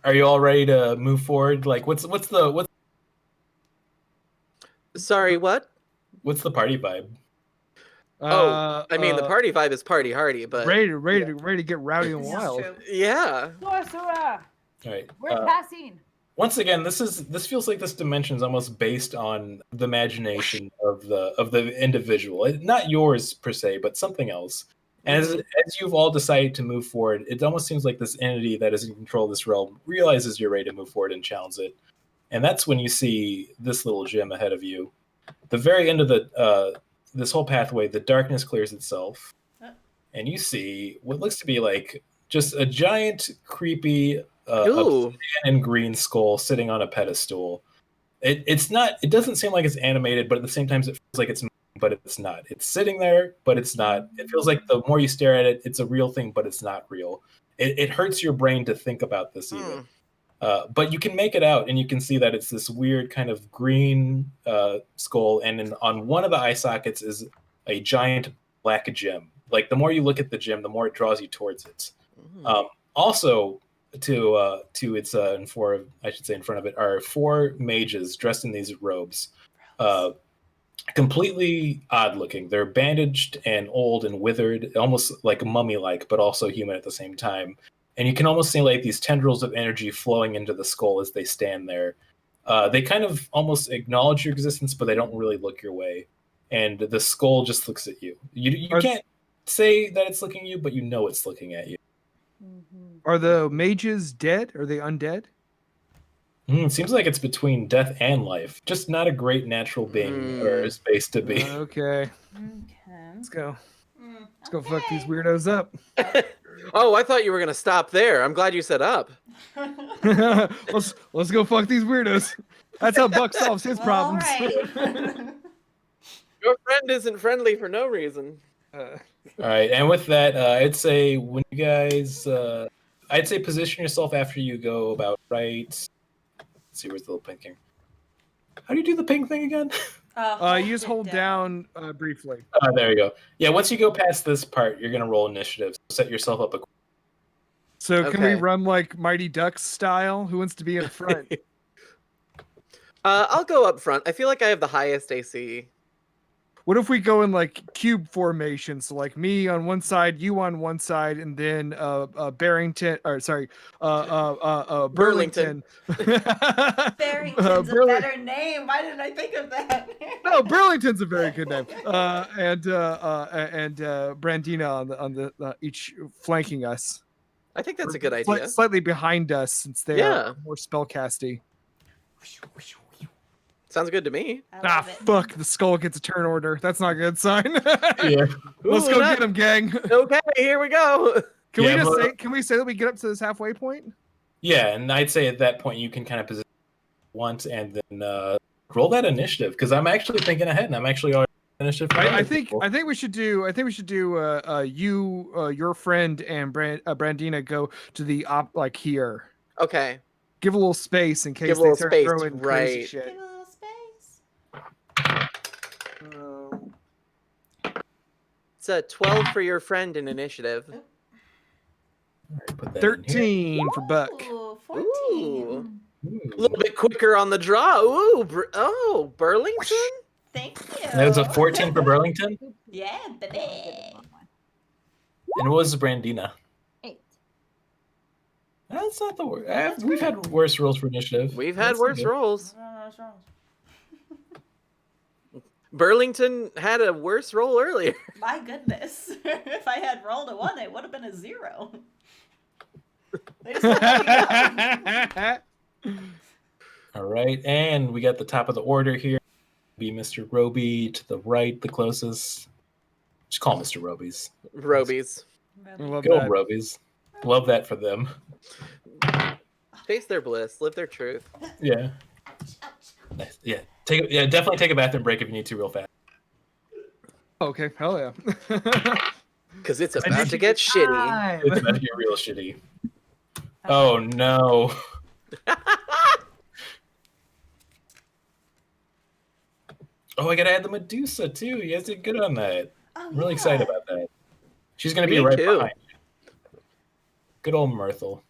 Are you all ready to move forward? Like, what's the Sorry, what? What's the party vibe? I mean, the party vibe is party hardy, but ready to get rowdy and wild. Yeah. Sorcerer, All right. we're passing. Once again, this feels like this dimension is almost based on the imagination of the individual, not yours per se, but something else. And as you've all decided to move forward, it almost seems like this entity that is in control of this realm realizes you're ready to move forward and challenge it. And that's when you see this little gem ahead of you. The very end of the this whole pathway, the darkness clears itself, and you see what looks to be like just a giant, creepy obsidian and green skull sitting on a pedestal. It's not. It doesn't seem like it's animated, but at the same time, it feels like it's. But it's not. It's sitting there, but it's not. It feels like the more you stare at it, it's a real thing, but it's not real. It hurts your brain to think about this even. But you can make it out, and you can see that it's this weird kind of green skull, and on one of the eye sockets is a giant black gem. Like the more you look at the gem, the more it draws you towards it. Also, to its in front of it are 4 mages dressed in these robes. Completely odd looking. They're bandaged and old and withered, almost like mummy-like, but also human at the same time. And you can almost see like these tendrils of energy flowing into the skull as they stand there. They kind of almost acknowledge your existence, but they don't really look your way. And the skull just looks at you. You can't say that it's looking at you, but you know it's looking at you. Are the mages dead? Are they undead? It seems like it's between death and life. Just not a great natural being or space to be. Okay. Let's go. Let's go fuck these weirdos up. Oh, I thought you were gonna stop there. I'm glad you said up. let's go fuck these weirdos. That's how Buck solves his problems. Your friend isn't friendly for no reason. All right, and with that, I'd say when you guys, I'd say position yourself after you go about right. Let's see, where's the little pink thing? How do you do the pink thing again? You just hold down briefly. There you go. Yeah, once you go past this part, you're gonna roll initiative. So set yourself up. So can we run like Mighty Ducks style? Who wants to be in front? I'll go up front. I feel like I have the highest AC. What if we go in like cube formation? So like me on one side, you on one side, and then Burlington. Barrington's a better name. Why didn't I think of that? No, Burlington's a very good name. And Brandina on the each flanking us. I think that's a good idea. Slightly behind us since they are more spellcasty. Sounds good to me. Fuck! The skull gets a turn order. That's not a good sign. Yeah. Let's go get him, gang. Okay, here we go. Can we say that we get up to this halfway point? Yeah, and I'd say at that point you can kind of position once and then roll that initiative because I'm actually thinking ahead and I'm actually already initiative. I think we should do your friend and Brandina go to the like here. Okay. Give a little space in case they start throwing crazy shit. Give a little space. It's a 12 for your friend in initiative. Put that 13 for Buck. Ooh, 14. Ooh. A little bit quicker on the draw. Ooh, Burlington? Thank you. That was a 14 for Burlington? Yeah, baby. And what was Brandina? 8. That's not the worst. We've had worse rolls for initiative. We've had worse rolls. Burlington had a worse roll earlier. My goodness. If I had rolled a 1, it would have been a 0. They just let me go. All right, and we got the top of the order here. Be Mr. Roby to the right, the closest. Just call him Mr. Robies. Robies. Good old Robies. Love that for them. Face their bliss, live their truth. Yeah. Nice. Yeah. Definitely take a bathroom break if you need to real fast. Okay, hell yeah. Because it's about to get shitty. It's about to get real shitty. Oh no. Oh, I gotta add the Medusa too. You guys did good on that. I'm really excited about that. She's gonna be right behind you. Good old Myrtle.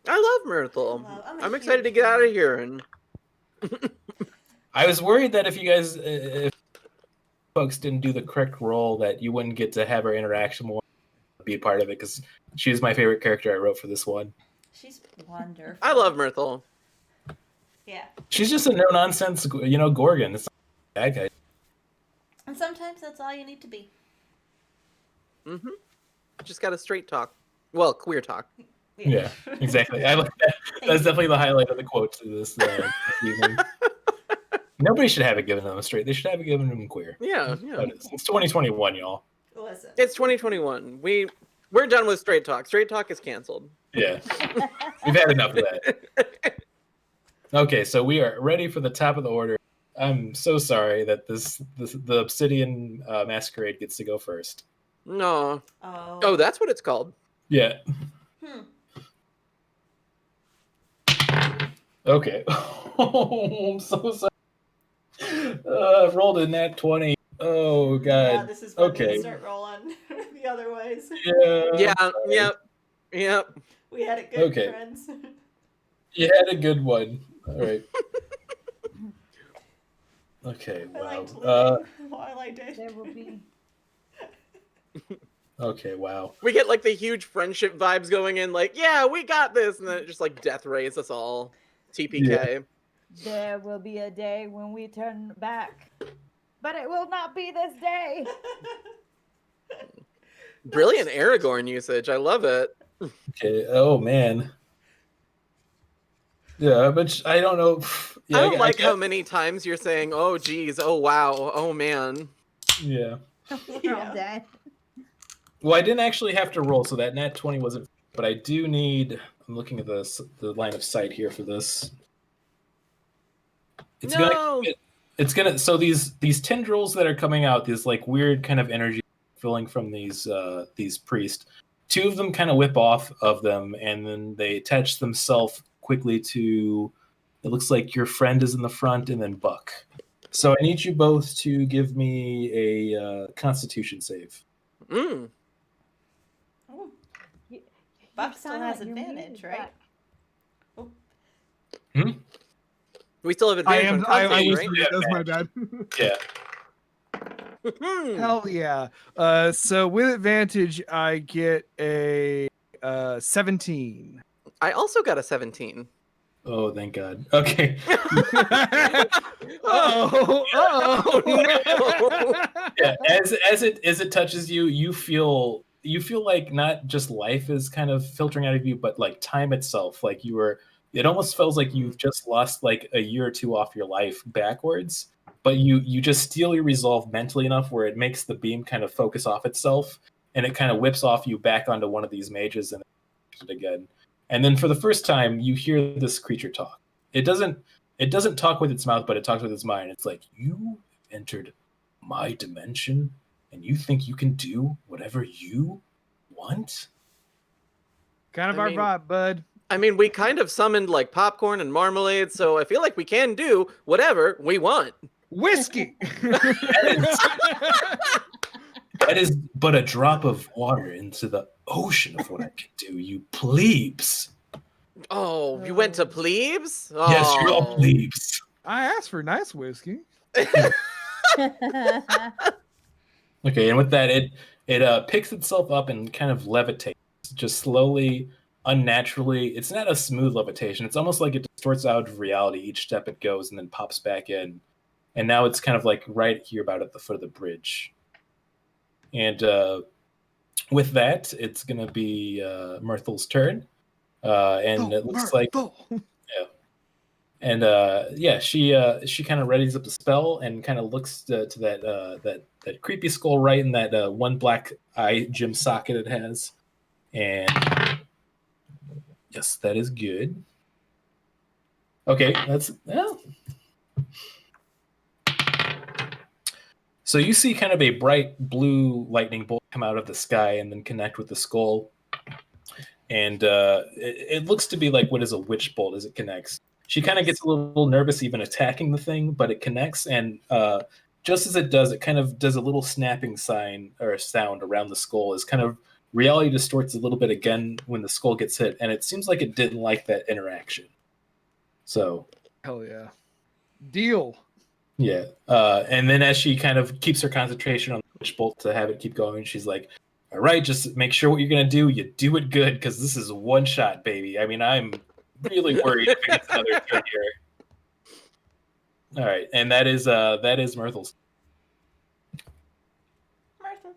I love Myrtle. I'm excited to get out of here. And I was worried that if folks didn't do the correct role, that you wouldn't get to have her interaction more, be a part of it, because she was my favorite character I wrote for this one. She's wonderful. I love Myrtle. Yeah. She's just a no-nonsense, Gorgon. It's not a bad guy. And sometimes that's all you need to be. Mm-hmm. Just got a straight talk. Well, queer talk. Yeah, exactly. I like that. That's definitely the highlight of the quote to this evening. Nobody should have it given to them straight. They should have it given to them queer. Yeah. It's 2021, y'all. Listen. It's 2021. We're done with straight talk. Straight talk is canceled. Yeah, we've had enough of that. Okay, so we are ready for the top of the order. I'm so sorry that the Obsidian Masquerade gets to go first. No. Oh, that's what it's called. Yeah. Okay. Oh, I'm so sorry. Rolled a nat 20. Oh, God. Yeah, this is when okay. we start rolling the other ways. Yeah. Yep. We had it good, Okay. friends. You had a good one. All right. Okay, I wow. liked living while I did. There will be. Okay, wow. We get like the huge friendship vibes going in, like, yeah, we got this, and then it just like death rays us all. TPK. Yeah. There will be a day when we turn back, but it will not be this day. Brilliant Aragorn usage. I love it. Okay. Oh, man. Yeah, but I don't know. Yeah, I don't like how many times you're saying, oh, geez, oh, wow, oh, man. Yeah. We're all dead. Well, I didn't actually have to roll, so that nat 20 wasn't. But I do need. I'm looking at the line of sight here for this. It's gonna. So these tendrils that are coming out, these like weird kind of energy filling from these priests. Two of them kind of whip off of them, and then they attach themselves quickly to. It looks like your friend is in the front, and then Buck. So I need you both to give me a Constitution save. Mm. Oh. Buck still has advantage, right? Oh. We still have advantage on Constitution, right? That's my bad. Yeah. Hell yeah. So with advantage, I get a 17. I also got a 17. Oh, thank God. Okay. Oh no. Yeah, as it touches you, you feel like not just life is kind of filtering out of you, but like time itself. Like it almost feels like you've just lost like a year or two off your life backwards. But you just steel your resolve mentally enough where it makes the beam kind of focus off itself, and it kind of whips off you back onto one of these mages and it again. And then for the first time, you hear this creature talk. It doesn't talk with its mouth, but it talks with its mind. It's like, you entered my dimension, and you think you can do whatever you want? Kind of our vibe, bud. I mean, we kind of summoned like popcorn and marmalade, so I feel like we can do whatever we want. Whiskey! That is but a drop of water into the ocean of what I can do, you plebes. Oh, you went to plebes? Oh. Yes, you're all plebes. I asked for nice whiskey. Okay, and with that, it picks itself up and kind of levitates, just slowly, unnaturally. It's not a smooth levitation. It's almost like it distorts out of reality each step it goes and then pops back in. And now it's kind of like right here about at the foot of the bridge. And with that, it's going to be Myrtle's turn. And it looks like... Yeah. And she kind of readies up the spell and kind of looks to that creepy skull right in that one black eye gem socket it has. And yes, that is good. Okay, that's... Well. So you see kind of a bright blue lightning bolt come out of the sky and then connect with the skull. And it looks to be like what is a witch bolt as it connects. She kind of gets a little nervous even attacking the thing, but it connects. And just as it does, it kind of does a little snapping sign or a sound around the skull as kind of reality distorts a little bit again when the skull gets hit. And it seems like it didn't like that interaction. So. Hell yeah. Deal. Yeah. And then as she kind of keeps her concentration on the witch bolt to have it keep going, she's like, all right, just make sure what you're going to do, you do it good, because this is one shot, baby. I mean, I'm really worried if it's another turn here. All right. And that is Myrtle's. Myrtle.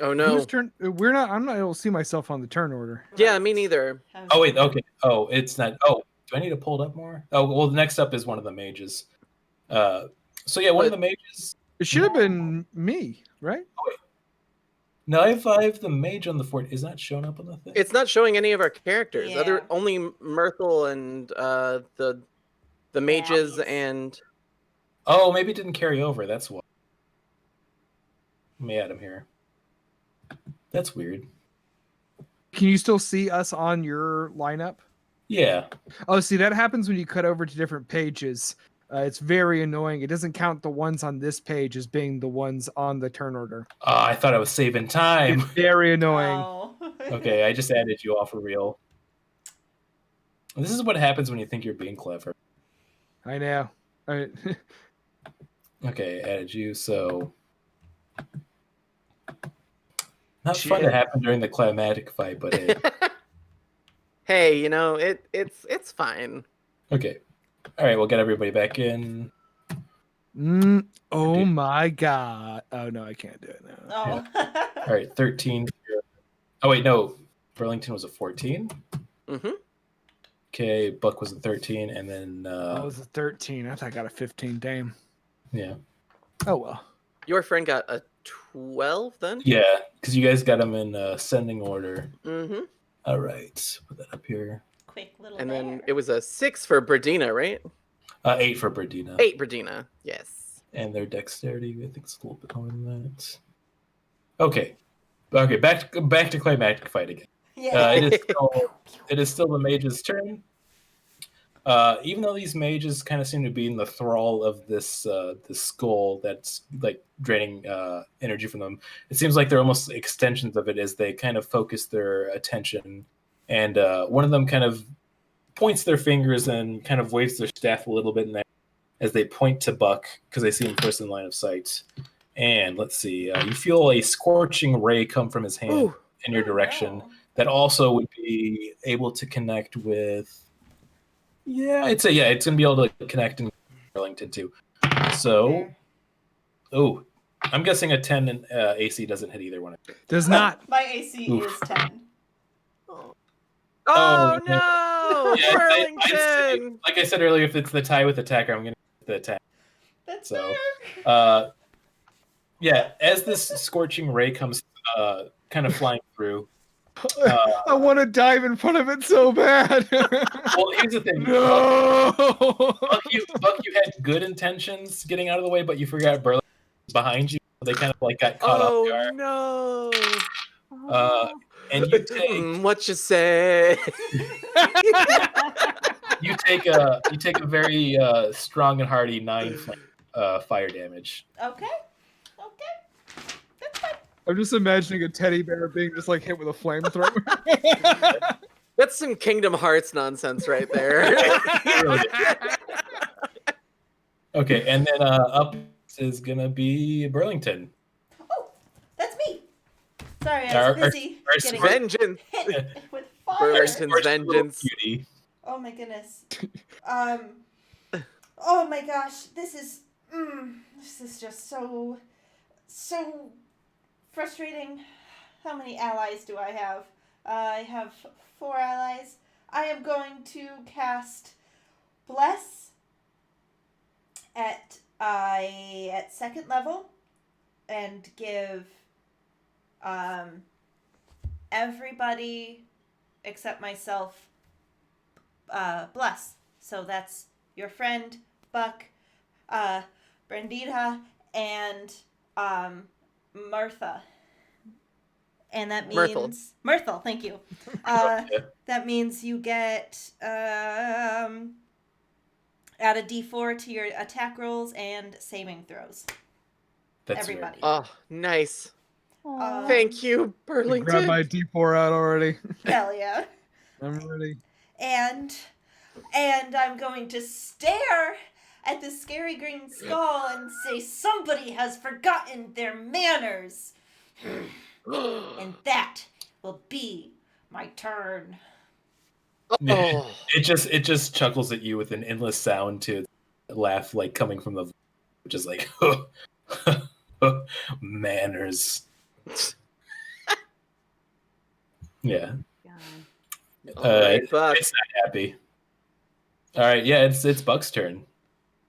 Oh no. Whose turn? We're not. I'm not able to see myself on the turn order. Yeah, me neither. Oh wait, okay. Oh, it's not. Oh, do I need to pull it up more? Oh, well, the next up is one of the mages. So yeah, one of the mages. It should have been me, right? Oh, wait. No, I have the mage on the fort. Is not showing up on the thing. It's not showing any of our characters. Yeah. Only Myrtle and the mages and. Oh, maybe it didn't carry over. That's why. Let me add him here. That's weird. Can you still see us on your lineup? Yeah. Oh, see, that happens when you cut over to different pages. It's very annoying. It doesn't count the ones on this page as being the ones on the turn order. I thought I was saving time. It's very annoying. Oh. Okay, I just added you all for real. This is what happens when you think you're being clever. I know. Okay, added you, so... Not fun to happen during the climatic fight, but hey. Hey, it's fine. Okay. All right, we'll get everybody back in. Oh my god. Oh no, I can't do it now. Oh. All right, 13. Oh wait, no. Burlington was a 14. Mm-hmm. Okay, Buck was a 13, and then I was a 13. I thought I got a 15. Damn. yeah. Oh well. Your friend got a 12 then? Yeah, because you guys got them in ascending order. Mm-hmm. All right, put that up here. Quick little And then bear. it was a 6 for Brandina, right? 8 for Brandina. 8 Brandina, yes. And their dexterity, I think it's a little bit more than that. Okay. Okay, back to climatic fight again. Yeah. It is still the mage's turn. Even though these mages kind of seem to be in the thrall of this skull that's like draining energy from them, it seems like they're almost extensions of it as they kind of focus their attention. And one of them kind of points their fingers and kind of waves their staff a little bit in there as they point to Buck because they see him first in line of sight. And let's see, you feel a scorching ray come from his hand in your direction that also would be able to connect with. It's gonna be able to connect in Burlington too. So, I'm guessing a 10 and AC doesn't hit either one of them. Does not. My AC is 10. Oh no! Yeah, Burlington! like I said earlier, if it's the tie with attacker, I'm gonna get the attack. That's So, fair. as this scorching ray comes kind of flying through. I want to dive in front of it so bad. Well, here's the thing. No. Buck, you had good intentions getting out of the way, but you forgot Burlington was behind you. They kind of like got caught off guard. No! And you take What you say? you take a very strong and hearty 9 fire damage. Okay. That's fine. I'm just imagining a teddy bear being just like hit with a flamethrower. That's some Kingdom Hearts nonsense right there. Okay, and then up is gonna be Burlington. Oh, that's me. Sorry, I was busy getting Vengeance! hit with fire. Burlington's vengeance. Beauty. Oh my goodness. Oh my gosh, this is just so frustrating. How many allies do I have? I have 4 allies. I am going to cast Bless at 2nd level and give everybody except myself Bless. So that's your friend Buck, Brandina, and Martha. And that means Myrtle, thank you. That means you get add a D4 to your attack rolls and saving throws. That's everybody. Oh, nice. Aw. Thank you, Grab Burlington. my D4 out already. Hell yeah. I'm ready. And I'm going to stare at the scary green skull and say, somebody has forgotten their manners. And that will be my turn. Oh. It just chuckles at you with an endless sound to laugh, like coming from the, which is like manners. Yeah. God. All right, Buck. It's not happy. All right, yeah, it's Buck's turn.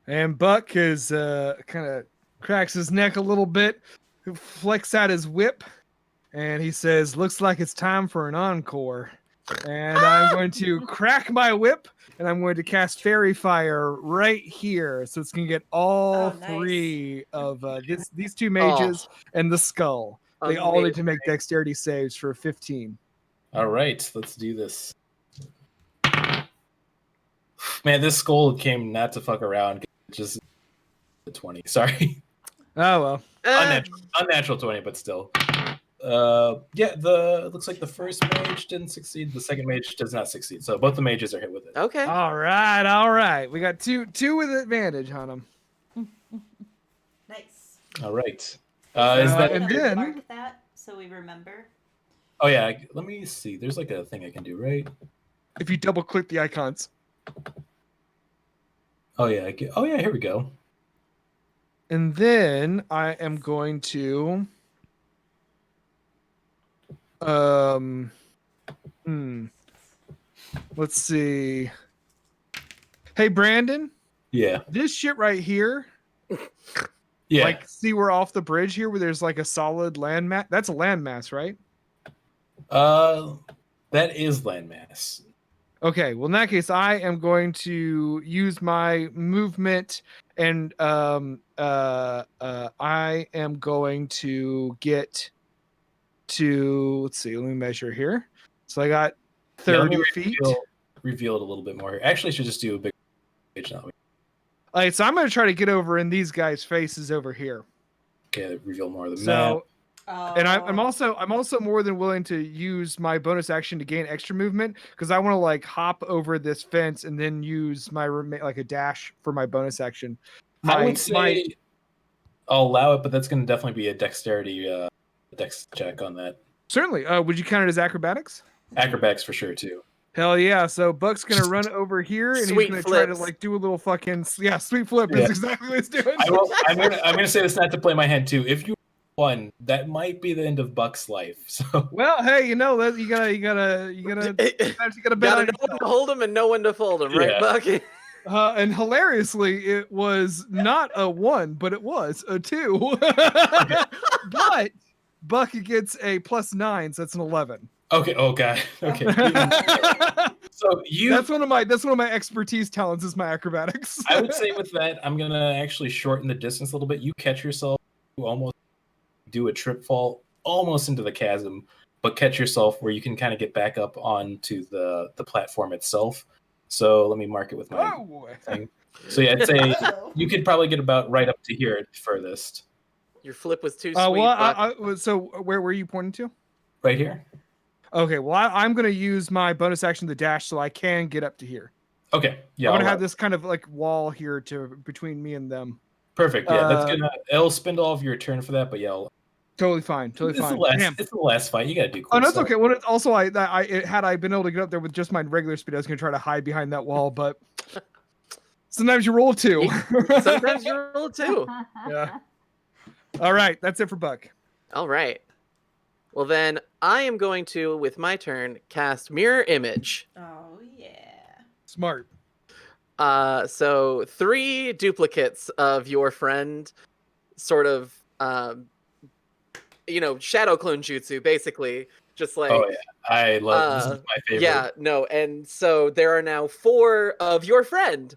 And Buck is kind of cracks his neck a little bit, flicks out his whip, and he says, "Looks like it's time for an encore." And I'm going to crack my whip, and I'm going to cast Fairy Fire right here, so it's going to get all Oh, nice. 3 of these 2 mages and the skull. They all need to make dexterity saves for 15. All right, let's do this. Man, this skull came not to fuck around. Just 20. Sorry. Oh well. Unnatural 20, but still. Yeah, it looks like the first mage didn't succeed. The second mage does not succeed. So both the mages are hit with it. Okay. All right. We got two with advantage on them. Nice. All right. Is that- and and then- mark that so we remember? Oh yeah, let me see. There's like a thing I can do, right? If you double click the icons. Oh yeah, here we go. And then I am going to let's see. Hey Brandon, Yeah. this shit right here, Yeah. like see we're off the bridge here where there's like a solid landmass. That's a landmass, right? That is landmass. Okay, well in that case I am going to use my movement and I am going to get to, let's see, let me measure here. So I got 30 feet. Reveal it a little bit more here. Actually, I should just do a big page now. All right, so I'm going to try to get over in these guys' faces over here. Okay, reveal more of the map. So, Oh. and I'm also more than willing to use my bonus action to gain extra movement because I want to like hop over this fence and then use my like a dash for my bonus action. I would say I'll allow it, but that's going to definitely be a dexterity dex check on that. Certainly. Would you count it as acrobatics? Acrobatics for sure too. Hell yeah! So Buck's gonna run over here and Sweet he's gonna try to flips. like do a little fucking sweet flip. Yeah. Is exactly what he's doing. I'm gonna say this not to play my hand too. If you won, that might be the end of Buck's life. So Well, hey, you know that you gotta bet Gotta on know when to hold him and know when to fold him, right, Yeah. Buck? And hilariously, it was not a 1, but it was a 2. But Buck gets a +9, so that's an 11. okay. Oh god. Okay. So That's one of my expertise talents is my acrobatics. I would say with that, I'm gonna actually shorten the distance a little bit. You catch yourself, you almost do a trip fall almost into the chasm, but catch yourself where you can kind of get back up onto the platform itself. So let me mark it with my thing. So yeah, I'd say you could probably get about right up to here at furthest. Your flip was too sweet. Well, so where were you pointing to? Right here. Okay, well, I'm going to use my bonus action to dash so I can get up to here. Okay. Yeah. I'm going to have this kind of like wall here between me and them. Perfect. Yeah, that's gonna. It'll spend all of your turn for that, but yeah. Totally fine. Totally fine. It's the last fight. You gotta do. Cool Oh, no, it's stuff. okay. Well, it's also, had I been able to get up there with just my regular speed, I was going to try to hide behind that wall, but sometimes you roll 2. Sometimes you roll 2. Yeah. All right, that's it for Buck. All right. Well, then I am going to, with my turn, cast Mirror Image. Oh yeah. Smart. So 3 duplicates of your friend, sort of, shadow clone jutsu, basically. Just like. Oh yeah, I love. This is my favorite. Yeah, no, and so there are now 4 of your friend.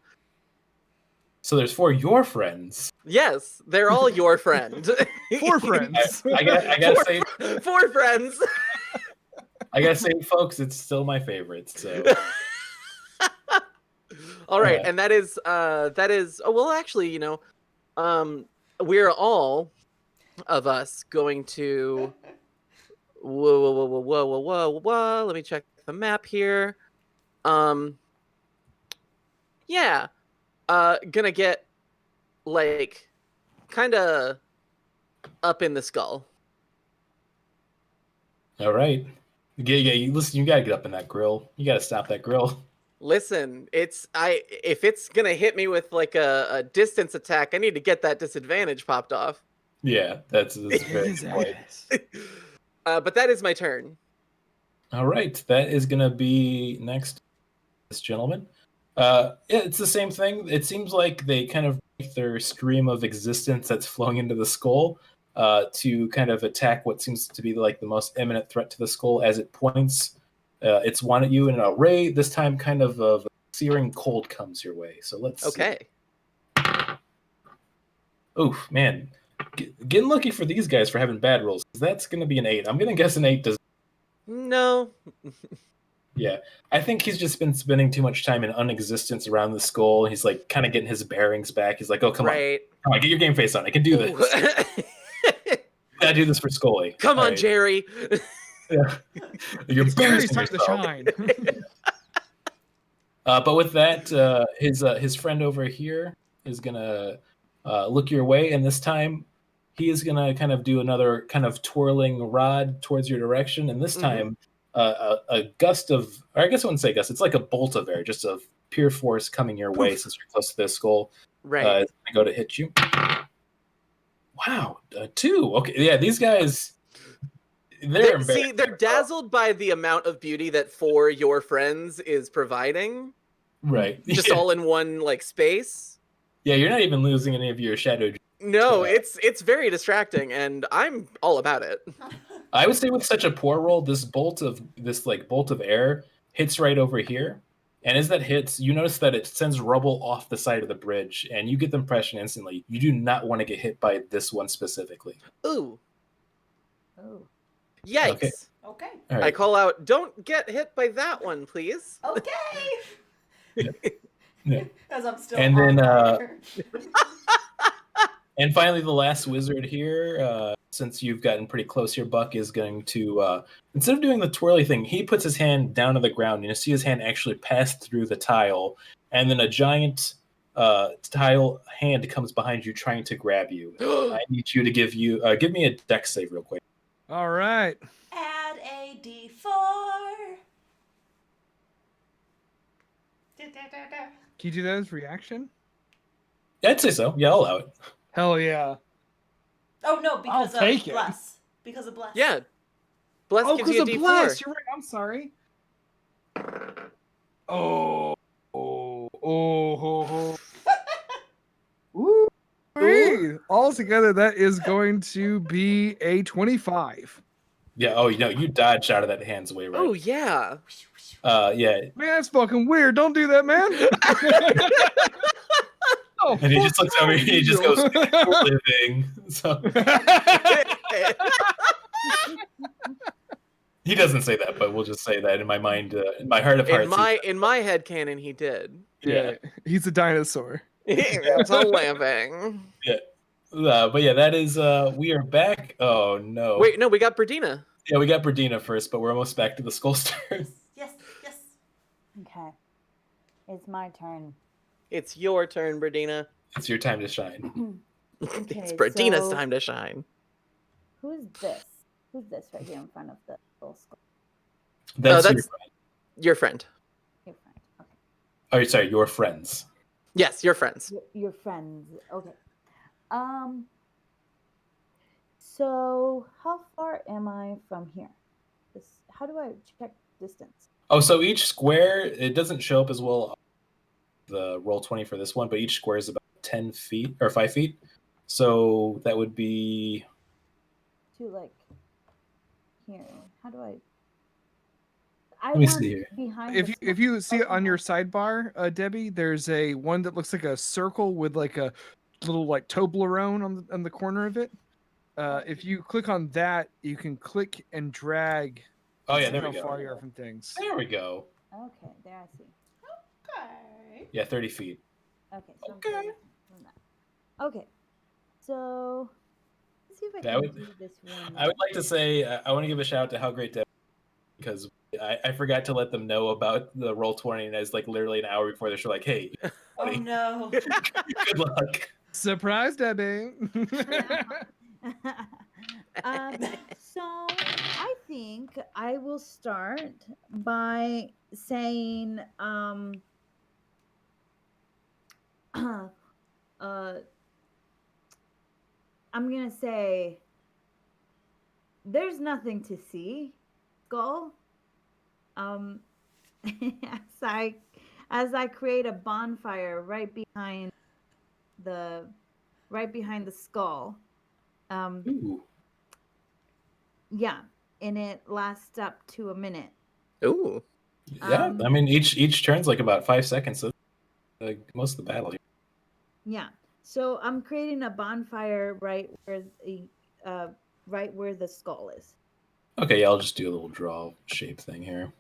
So there's 4 your friends. Yes, they're all your friend. 4 friends. I gotta say, 4 friends. I gotta say, folks, it's still my favorite. So. All right, Yeah. and that is. Oh well, actually, we're all of us going to. Whoa. Let me check the map here. Yeah. Gonna get like kind of up in the skull. All right. Yeah. You listen. You gotta get up in that grill. You gotta stop that grill. Listen, if it's gonna hit me with like a distance attack, I need to get that disadvantage popped off. Yeah, that's very good point. But that is my turn. All right, that is going to be next. This gentleman. Yeah, it's the same thing. It seems like they kind of break their stream of existence that's flowing into the skull to kind of attack what seems to be like the most imminent threat to the skull as it points its one at you in a ray. This time, kind of searing cold comes your way. So let's. Okay. Oof, man. Getting lucky for these guys for having bad rolls. That's going to be an 8. I'm going to guess an 8 does. No. Yeah, I think he's just been spending too much time in unexistence around the skull. He's like kind of getting his bearings back. He's like, oh, come on, get your game face on. I can do this. I do this for Scully. Come on, Jerry. Yeah. You're Jerry's time to shine. But with that, his friend over here is gonna look your way, and this time he is gonna kind of do another kind of twirling rod towards your direction, and this time a gust of, or I guess I wouldn't say gust. It's like a bolt of air, just of pure force coming your way since you're close to this skull. Right. It's gonna go to hit you. Wow, 2. Okay, yeah, these guys. They're dazzled by the amount of beauty that For Your Friends is providing. Right. Just all in one like space. Yeah, you're not even losing any of your shadow. No, it's very distracting, and I'm all about it. I would say with such a poor roll, this bolt of air hits right over here, and as that hits, you notice that it sends rubble off the side of the bridge, and you get the impression instantly you do not want to get hit by this one specifically. Ooh. Oh. Yikes. Okay. Right. I call out, don't get hit by that one, please. Okay. Yeah. As I'm still. And on then, fire. And finally, the last wizard here, since you've gotten pretty close here, Buck is going to, instead of doing the twirly thing, he puts his hand down to the ground, and you see his hand actually pass through the tile, and then a giant tile hand comes behind you trying to grab you. I need you to give me a dex save real quick. All right. Add a d4. Can you do that as reaction? Yeah, I'd say so. Yeah, I'll allow it. Hell yeah. Oh no, because I'll take of it. bless. Because of bless. Yeah. Bless Oh, gives because you a of D4. bless. You're right. I'm sorry. Oh. Ooh. Hey, altogether, that is going to be a 25. Yeah. Oh, you dodged out of that hand's way, right? Oh, yeah. Yeah. Man, that's fucking weird. Don't do that, man. Oh, And he just looks over. He just goes, living. So he doesn't say that, but we'll just say that in my mind, in my heart of hearts. In my headcanon, he did. Yeah, he's a dinosaur. That's all laughing. Yeah. But yeah, that is. We are back. Oh no. Wait, no, we got Brandina. Yeah, we got Brandina first, but we're almost back to the skull stars. Yes. Okay. It's my turn. It's your turn, Brandina. It's your time to shine. Okay, It's Brandina's so time to shine. Who's this? Who's this right here in front of the little skull? That's that's- your friend. Your friend. Your friend. Okay. Oh, sorry, your friends. Yes, your friends. Your friends. Okay. So how far am I from here? How do I check distance? Oh, so each square, it doesn't show up as well the roll 20 for this one, but each square is about 10 feet or 5 feet. So that would be To like here. How do I? Let me see here. Behind If you see it on your sidebar, Debbie, there's a one that looks like a circle with like a little like Toblerone on the corner of it. If you click on that, you can click and drag. Oh yeah, there we how go. far you are from things. There we go. Okay, there I see. Okay. Yeah, 30 feet. Okay. So Okay. I'm from that. Okay. So let's see if I That can would- do this one. I would like to say I want to give a shout out to How Great Deb, because I forgot to let them know about the roll 20, and it's like literally an hour before the show, like, hey, Oh no. good luck. Surprise, Debbie. So I think I will start by saying I'm gonna say there's nothing to see, skull. as I create a bonfire right behind the skull. Ooh. Yeah, and it lasts up to a minute. Ooh. Yeah, I mean each turn's like about 5 seconds. So like most of the battle. Yeah. So I'm creating a bonfire right where the skull is. Okay, yeah, I'll just do a little draw shape thing here.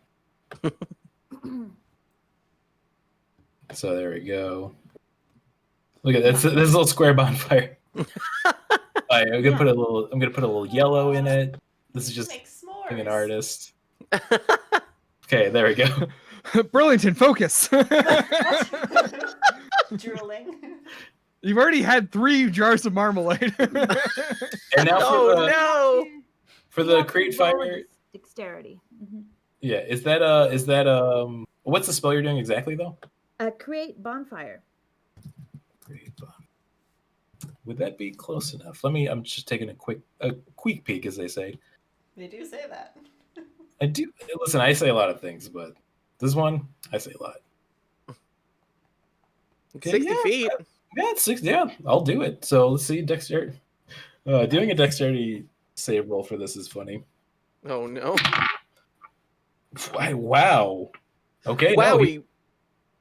So there we go. Look at this little square bonfire. All right, I'm gonna put a little yellow in it. This is just being an artist. Okay, there we go. Burlington, focus. Drooling. You've already had 3 jars of marmalade. And now for the create fire dexterity. Mm-hmm. Yeah, is that what's the spell you're doing exactly though? Create bonfire. Create bonfire. Would that be close enough? I'm just taking a quick peek, as they say. They do say that. I do listen. I say a lot of things, but this one I say a lot. Okay, 60 feet. Yeah, it's 60. Yeah, I'll do it. So let's see, dexterity. Doing a dexterity save roll for this is funny. Oh no! Wow. Okay. Wowie.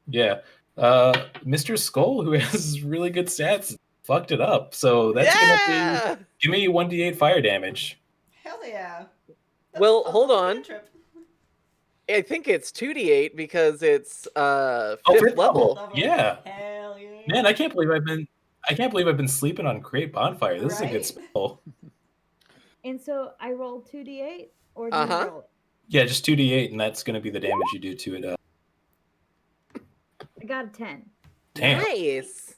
Yeah. Mr. Skull, who has really good stats, fucked it up. So that's gonna be give me 1d8 fire damage. Hell yeah. Well, hold on. I think it's 2d8 because it's 5th level. Yeah. Hell yeah. Man, I can't believe I've been sleeping on Create Bonfire. This is a good spell. And so I roll 2d8 or do you roll it? Yeah, just 2d8, and that's gonna be the damage you do to it. I got a 10. Damn. Nice.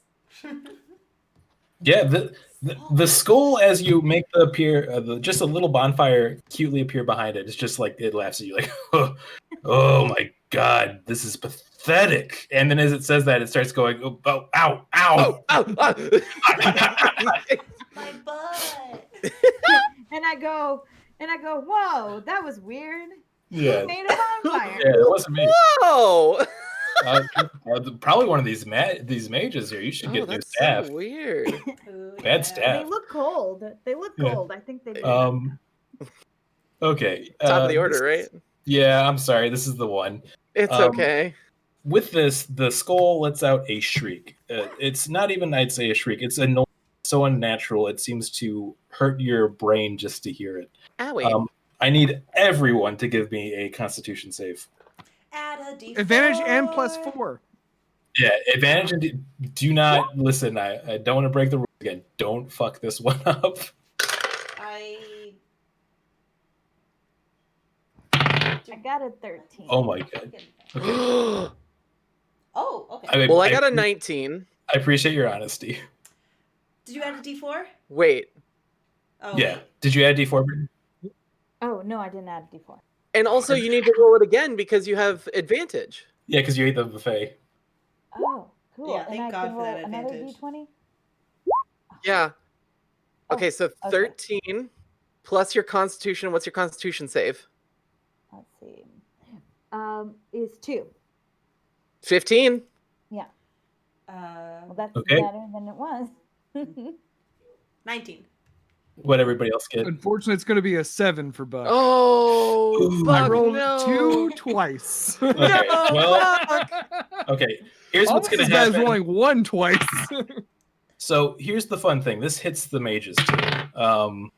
Yeah, the skull, as you make just a little bonfire cutely appear behind it. It's just like it laughs at you, like, oh my god, this is pathetic. And then as it says that, it starts going, oh, ow, ow, ow. My butt. and I go, whoa, that was weird. Yeah. Who made a bonfire? Yeah, it wasn't me. Whoa. Probably one of these mages here. You should get new staff. So weird. Bad staff. They look cold. I think they. Okay. Top of the order, right? Yeah, I'm sorry. This is the one. It's okay. With this, the skull lets out a shriek. It's not even, I'd say, a shriek. It's so unnatural. It seems to hurt your brain just to hear it. Owie. I need everyone to give me a Constitution save. Add a D4. Advantage and +4. Yeah, advantage and do not listen. I don't want to break the rules again. Don't fuck this one up. I got a 13. Oh my god. Okay. Oh, okay. I got a 19. I appreciate your honesty. Did you add a D4? Wait. Oh, Yeah. wait. Did you add D4? Brittany? Oh no, I didn't add a D4. And also, you need to roll it again because you have advantage. Yeah, because you ate the buffet. Oh, cool. Yeah, thank God for that another advantage. D20? Yeah. Okay, so okay. 13 plus your Constitution. What's your Constitution save? Let's see. Is 2. 15. Yeah. Well, that's Okay. better than it was. 19. What everybody else get? Unfortunately, it's going to be a 7 for Buck. Oh, Ooh, I fuck, rolled no. 2 twice. Okay, well, okay. Here's what's This going to guy's happen. rolling 1 twice. So here's the fun thing. This hits the mages too.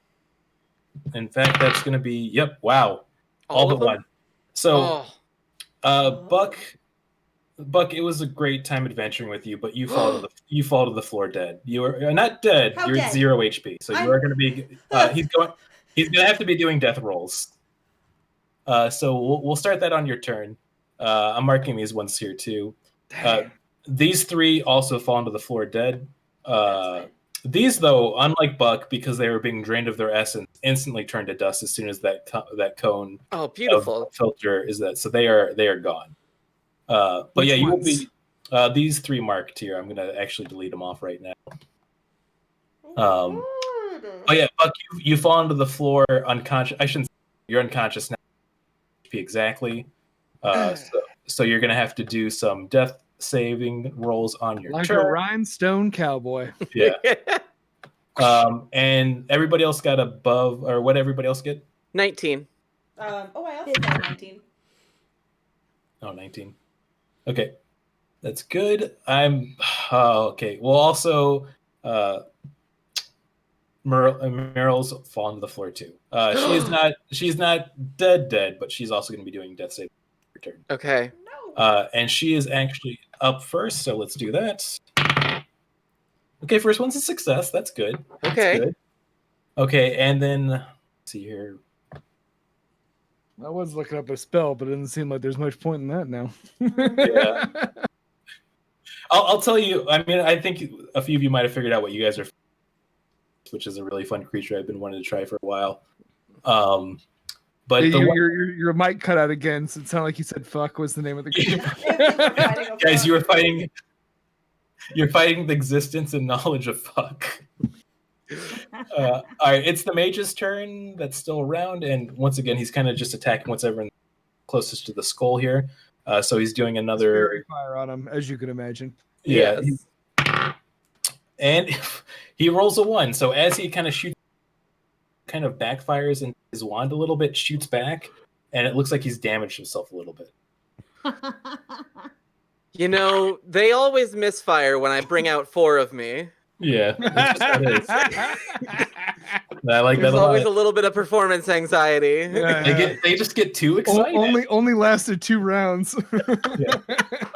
In fact, that's going to be wow, all but one. So, Buck, it was a great time adventuring with you, but you fall to the floor dead. You are not dead. How You're dead? at 0 HP. So you are going to be. He's going to have to be doing death rolls. So we'll start that on your turn. I'm marking these ones here too. These 3 also fall into the floor dead. These, though, unlike Buck, because they were being drained of their essence, instantly turn to dust as soon as that cone beautiful filter is that. So they are gone. But Which yeah, you will ones? be these 3 marked here. I'm gonna actually delete them off right now. Oh yeah, Buck, you fall onto the floor unconscious. I shouldn't. You're unconscious now. HP exactly. So you're gonna have to do some death saving rolls on your Like turn. a rhinestone cowboy. Yeah. And everybody else got above, or what? Everybody else get? 19. I also got 19. Oh, 19. Okay, that's good. Okay. Well, also, Meryl's fallen to the floor too. She's not dead, but she's also going to be doing death save return. Okay. No. And she is actually up first, so let's do that. Okay, first one's a success. That's good. Okay. That's good. Okay, and then let's see here. I was looking up a spell, but it doesn't seem like there's much point in that now. Yeah. I'll tell you. I mean, I think a few of you might have figured out what you guys are, which is a really fun creature I've been wanting to try for a while. But your mic cut out again, so it sounded like you said "fuck" was the name of the creature. Guys, you're fighting the existence and knowledge of fuck. All right, it's the mage's turn that's still around, and once again, he's kind of just attacking what's ever closest to the skull here. So he's doing another Fairy fire on him, as you can imagine. Yeah, Yes. and he rolls a 1. So as he kind of shoots, kind of backfires into his wand a little bit, shoots back, and it looks like he's damaged himself a little bit. You know, they always misfire when I bring out 4 of me. Yeah, that's just how it is. I like There's that a lot. always a little bit of performance anxiety. They just get too excited. Only lasted 2 rounds. Yeah.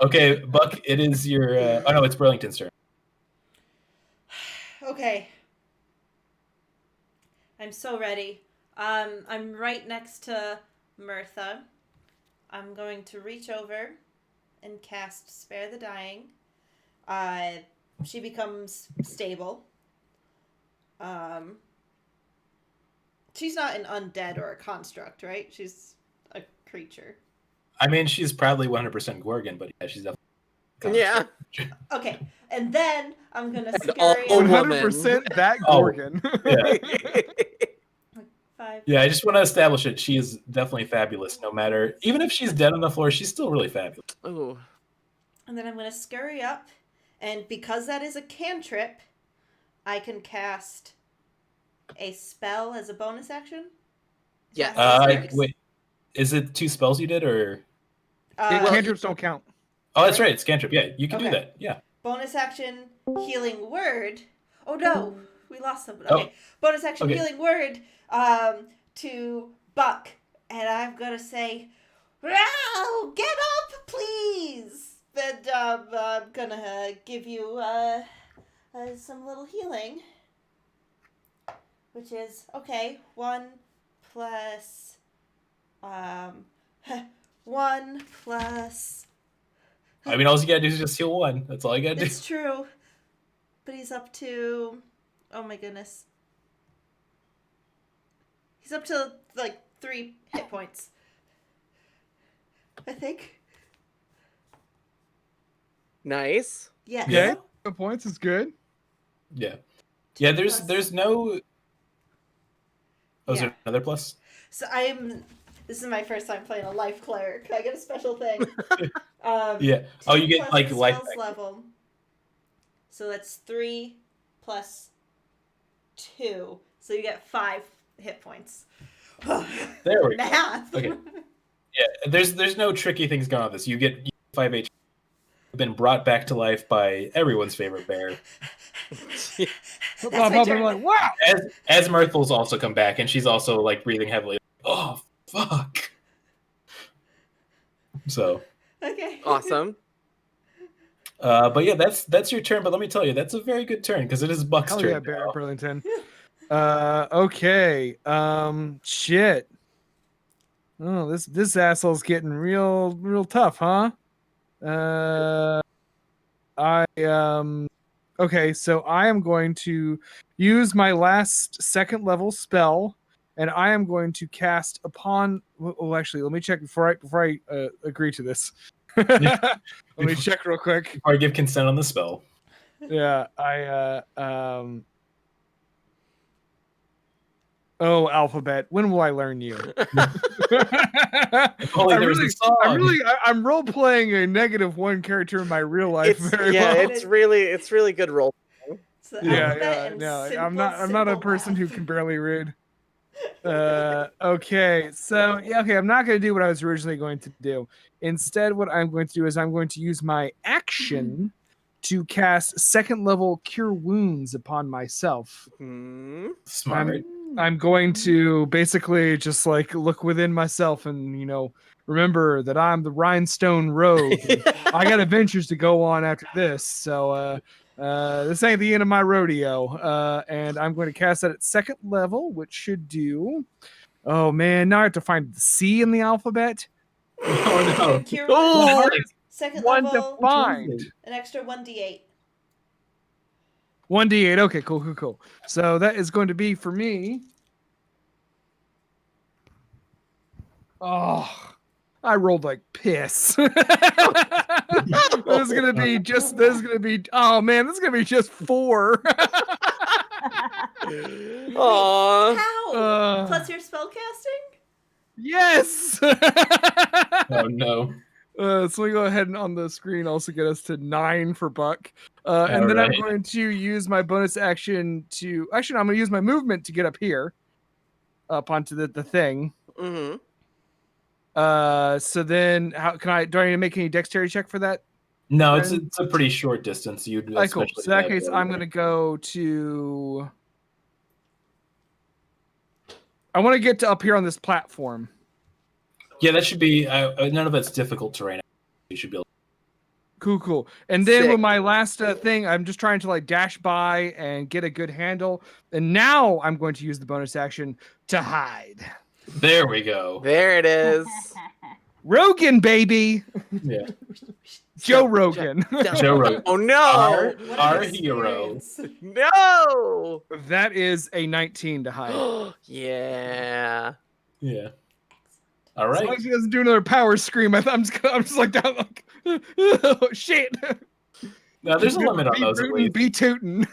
Okay, Buck, it is your. Oh no, it's Burlington's turn. Okay. I'm so ready. I'm right next to Mirtha. I'm going to reach over and cast Spare the Dying. She becomes stable. She's not an undead or a construct, right? She's a creature. I mean, she's probably 100% Gorgon, but yeah, she's definitely. Yeah. Okay, and then I'm gonna scurry. 100% that Gorgon. Yeah. 5. Yeah, I just want to establish it. She is definitely fabulous. No matter, even if she's dead on the floor, she's still really fabulous. Oh. And then I'm gonna scurry up, and because that is a cantrip, I can cast a spell as a bonus action. Yes. Wait, is it 2 spells you did, or? Cantrips don't count. Oh, that's right. It's cantrip. Yeah, you can do Okay. that. Yeah. Bonus action, healing word. Oh no, we lost somebody. Oh. Okay. Bonus action, Okay. healing word. To Buck, and I'm gonna say, "Wow, get up, please." And I'm gonna give you some little healing, which is okay. 1 plus 1 plus. I mean, all you gotta do is just heal 1. That's all you gotta do. It's true. But he's up to... Oh my goodness. He's up to, like, 3 hit points. I think. Nice. Yes. Yeah. The points is good. Yeah. Yeah, Plus- there's no... Oh, is Yeah. there another plus? So this is my first time playing a life cleric. I get a special thing. Yeah. Oh, you 2 get, plus like, the life spell's back. level. So that's 3 plus 2. So you get 5 hit points. There we go. Math. Okay. Yeah, there's no tricky things going on with this. You get 5 HP. You've been brought back to life by everyone's favorite bear. That's Bob my up turn. and like, wow. As Myrtle's also come back, and she's also like breathing heavily. Oh fuck! So Okay. Awesome. but yeah, that's your turn. But let me tell you, that's a very good turn because it is Buck's Hell turn. yeah, Barrett Burlington. Okay. Shit. Oh, this asshole's getting real tough, huh? Okay, so I am going to use my last 2nd level spell, and I am going to cast upon. Oh, actually, let me check before I agree to this. Let me check real quick. Or give consent on the spell. Yeah, Oh, Alphabet, when will I learn you? I'm role playing a -1 character in my real life very well. It's really good role. I'm not a person who can barely read. Okay, so I'm not going to do what I was originally going to do. Instead, what I'm going to do is I'm going to use my action to cast 2nd level Cure Wounds upon myself. Smart. I'm going to basically just like look within myself and remember that I'm the Rhinestone Rogue. I got adventures to go on after this, so this ain't the end of my rodeo. And I'm going to cast that at 2nd level, which should do. Oh man, now I have to find the C in the alphabet. Oh no! Cure 2nd one level. to find. An extra 1d8. 1d8. Okay, cool. So that is going to be for me. Oh, I rolled like piss. This is gonna be just 4. Aww. How? Plus your spellcasting? Yes. Oh no. So we go ahead and on the screen also get us to 9 for Buck. And then I'm going to use my bonus action to... Actually, I'm going to use my movement to get up here. Up onto the thing. Mm-hmm. So then, do I need to make any dexterity check for that? No, it's a pretty short distance. You'd cool. So in that case, I'm going to go to... I want to get to up here on this platform. Yeah, that should be... none of it's difficult terrain. You should be able to... Cool. And then with my last thing, I'm just trying to like dash by and get a good handle. And now I'm going to use the bonus action to hide. There we go. There it is. Rogan, baby. Yeah. Joe Rogan. Joe Rogan. Oh no. Our hero. No. That is a 19 to hide. Yeah. Yeah. All right. As long as he doesn't do another power scream, I'm just like down like, oh, shit. No, there's a limit on those. Be tootin'.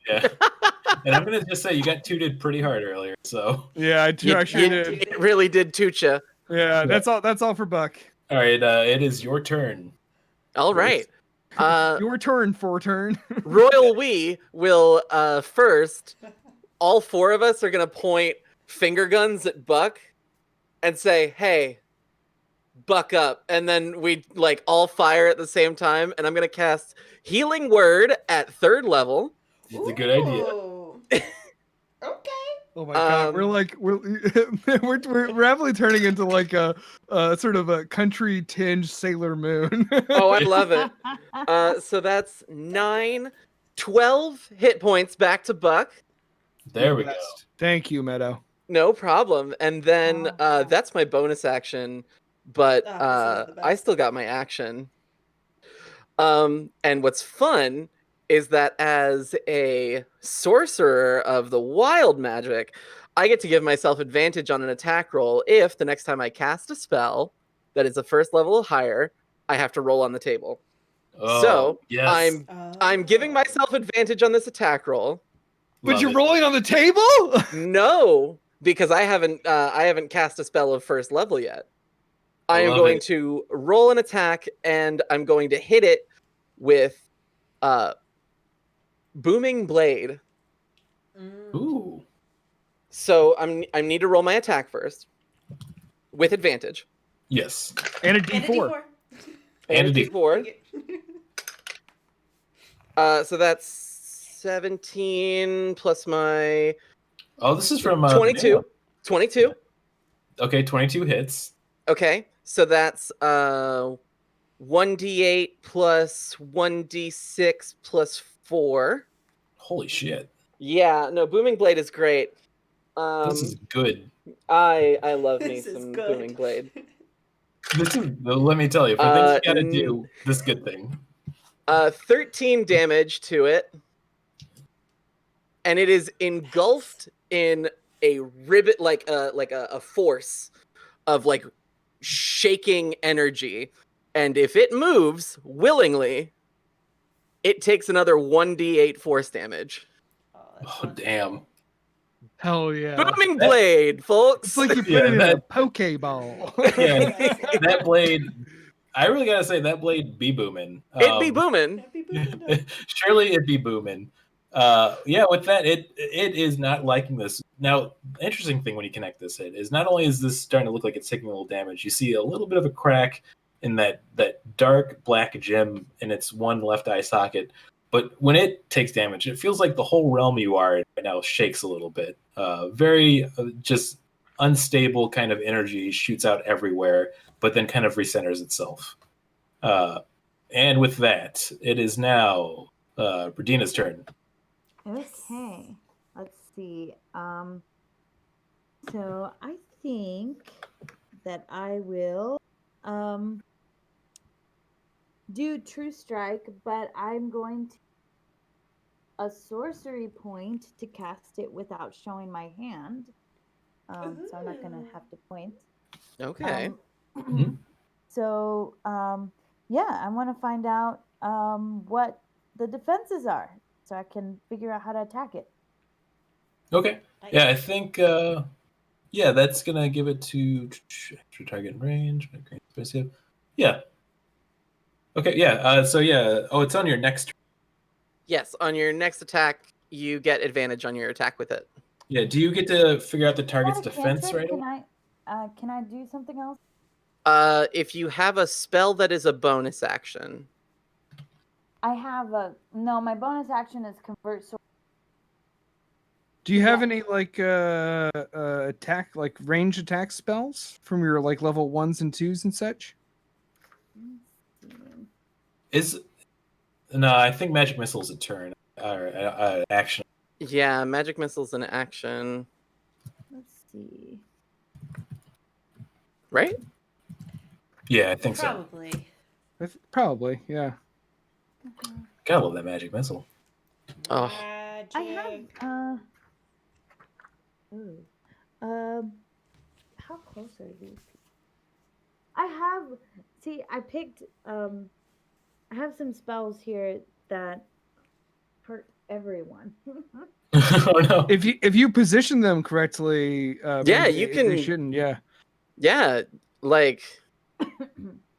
Yeah. And I'm gonna just say you got tooted pretty hard earlier. So yeah, I sure did. It really did toot you. Yeah, that's all. That's all for Buck. All right, it is your turn. All right. Your turn, turn. Royal We will first. All 4 of us are gonna point finger guns at Buck and say, "Hey, buck up," and then we like all fire at the same time. And I'm gonna cast Healing Word at 3rd level. It's a good idea. Okay. Oh my god, we're rapidly turning into like a sort of a country tinge Sailor Moon. Oh, I love it. So that's 12 hit points back to Buck. There we go. Thank you, Meadow. No problem. And then that's my bonus action, but I still got my action. And what's fun is that as a sorcerer of the wild magic, I get to give myself advantage on an attack roll if the next time I cast a spell that is a 1st level or higher, I have to roll on the table. Oh, So yes. I'm giving myself advantage on this attack roll. But you're rolling on the table? No, because I haven't cast a spell of 1st level yet. I am going to roll an attack and I'm going to hit it with Booming Blade. Ooh. So I need to roll my attack first with advantage. Yes. And a D4. And a D4. So that's 17 plus my... Oh, this is from... 22. 22. Okay, 22 hits. Okay, so that's 1d8 plus 1d6 plus 4. Holy shit. Yeah, no, Booming Blade is great. This is good. I love me some Booming Blade. This is, let me tell you, for things you gotta do, this good thing. 13 damage to it. And it is engulfed in a ribbit, like a force of like shaking energy. And if it moves willingly, it takes another 1d8 force damage. Oh, damn. Hell yeah. Booming blade, folks. It's like you put Yeah, it in a that- Pokeball. Yeah, that blade. I really gotta say that blade be booming. It be booming. Surely it be booming. Yeah, with that, it is not liking this. Now, the interesting thing when you connect this hit is not only is this starting to look like it's taking a little damage, you see a little bit of a crack in that dark black gem in its one left eye socket. But when it takes damage, it feels like the whole realm you are in right now shakes a little bit. Very just unstable kind of energy shoots out everywhere, but then kind of recenters itself. And with that, it is now Brandina's turn. Okay, let's see. So I think that I will do True Strike, but I'm going to a sorcery point to cast it without showing my hand. So I'm not gonna have to point. Okay. So yeah, I want to find out what the defenses are, so I can figure out how to attack it. Okay. Yeah, I think yeah, that's gonna give it to extra target and range. Yeah. Okay, yeah. So yeah. Oh, it's on your next turn. Yes, on your next attack, you get advantage on your attack with it. Yeah, do you get to figure out the Is that target's a defense cantrip? right away? Can I do something else? If you have a spell that is a bonus action. I have no. My bonus action is convert sword. Do you have any like attack, like range attack spells from your like level 1s and 2s and such? No, I think magic missile's a turn or action. Yeah, magic missile's an action. Let's see. Right? Yeah, I think Probably. Probably, yeah. Okay. Gotta love that magic missile. Oh. Magic. I have how close are these? I have. See, I picked. I have some spells here that hurt everyone. Oh no. If you position them correctly, Yeah, maybe you they can- shouldn't. Yeah. Yeah, like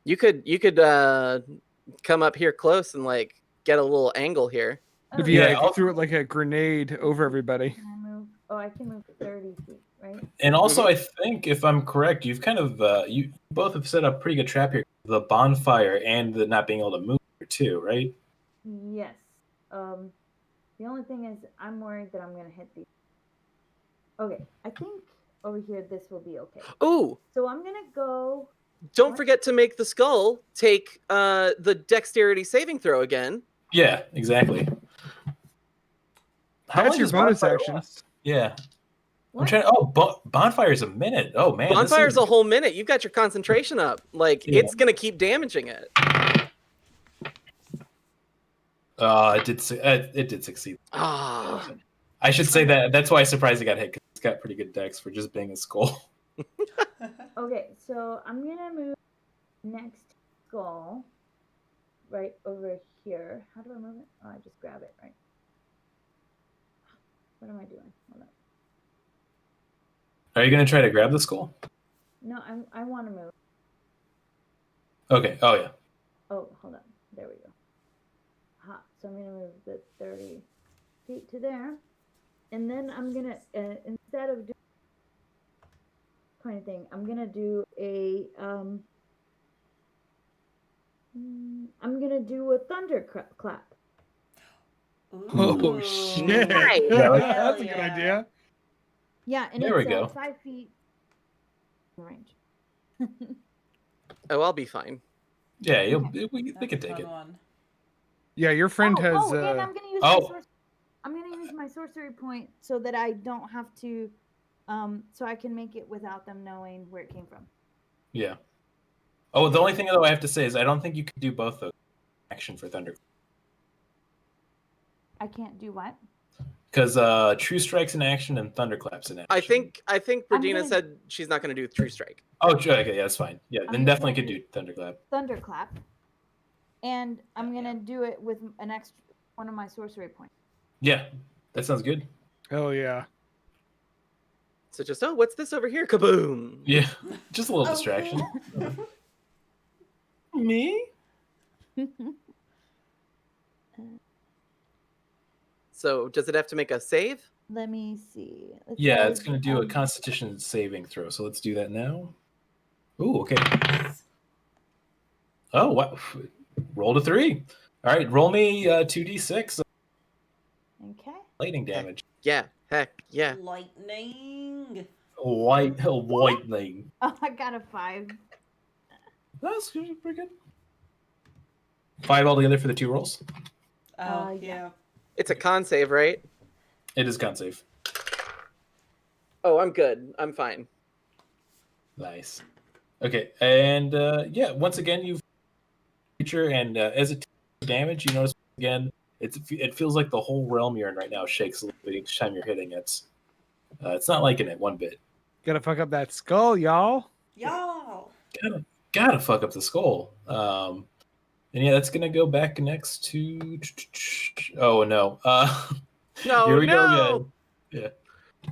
you could come up here close and like get a little angle here. If Oh, you, Yeah, if you I'll- threw it like a grenade over everybody. Can I move? Oh, I can move 30 feet, right? And also, I think if I'm correct, you've kind of you both have set up a pretty good trap here. The bonfire and the not being able to move too, right? Yes. The only thing is, I'm worried that I'm gonna hit these. Okay, I think over here this will be okay. Ooh, So I'm gonna go. don't What? forget to make the skull take the dexterity saving throw again. Yeah, exactly. How That's long your does bonus bonfire action. last? Yeah. I'm What? trying. Oh, bonfire's a minute. Oh man, this Bonfire's is- a whole minute. You've got your concentration up. Like Yeah. it's gonna keep damaging it. It did succeed. Ah, I should say that. That's why I'm surprised it got hit because it's got pretty good dex for just being a skull. Okay, so I'm gonna move next skull right over here. How do I move it? Oh, I just grab it, right? What am I doing? Hold on. Are you gonna try to grab the skull? No, I want to move. Okay. Oh yeah. Oh, hold on. There we go. So I'm gonna move the 30 feet to there, and then I'm gonna instead of doing kind of thing, I'm gonna do a I'm gonna do a thunder clap. Oh Ooh. shit! Nice. Yeah, That's a good yeah. idea. Yeah, and There we it's go. 5 feet in range. oh, I'll be fine. Yeah, Okay. we That's can a take fun it. one. Yeah, your friend has. and I'm gonna use Oh. I'm gonna use my sorcery point so that I don't have to, so I can make it without them knowing where it came from. Yeah. Oh, the only thing though I have to say is I don't think you can do both those action for thunder I can't do what? because true strikes in action and thunderclaps in action. I think I'm Brandina gonna- said she's not gonna do True Strike. Oh, okay, yeah, that's fine. Yeah, I'm then just definitely gonna could do thunderclap. Thunderclap, and I'm gonna do it with an extra one of my sorcery points. Yeah, that sounds good. Hell yeah! So just, oh, what's this over here? Kaboom! Yeah, just a little Oh, distraction. cool. Me? So does it have to make a save? Let me see. It Yeah, it's says, going to do a Constitution saving throw. So let's do that now. Ooh, okay. Oh, wow. Rolled a 3. All right, roll me 2d6 Okay. lightning damage. Heck yeah. Lightning. Lightning. Oh, I got a 5. That's pretty good. 5 altogether for the 2 rolls. Oh, yeah. yeah. It's a con save, right? It is con save. Oh, I'm good. I'm fine. Nice. Okay, and yeah, once again, you've creature, and as it takes damage, you notice again, it feels like the whole realm you're in right now shakes a little bit each time you're hitting it. It's not liking it one bit. Gotta fuck up that skull, y'all. Y'all. Gotta fuck up the skull. And yeah, that's gonna go back next to. Oh no. No, Here we no. go. Yeah.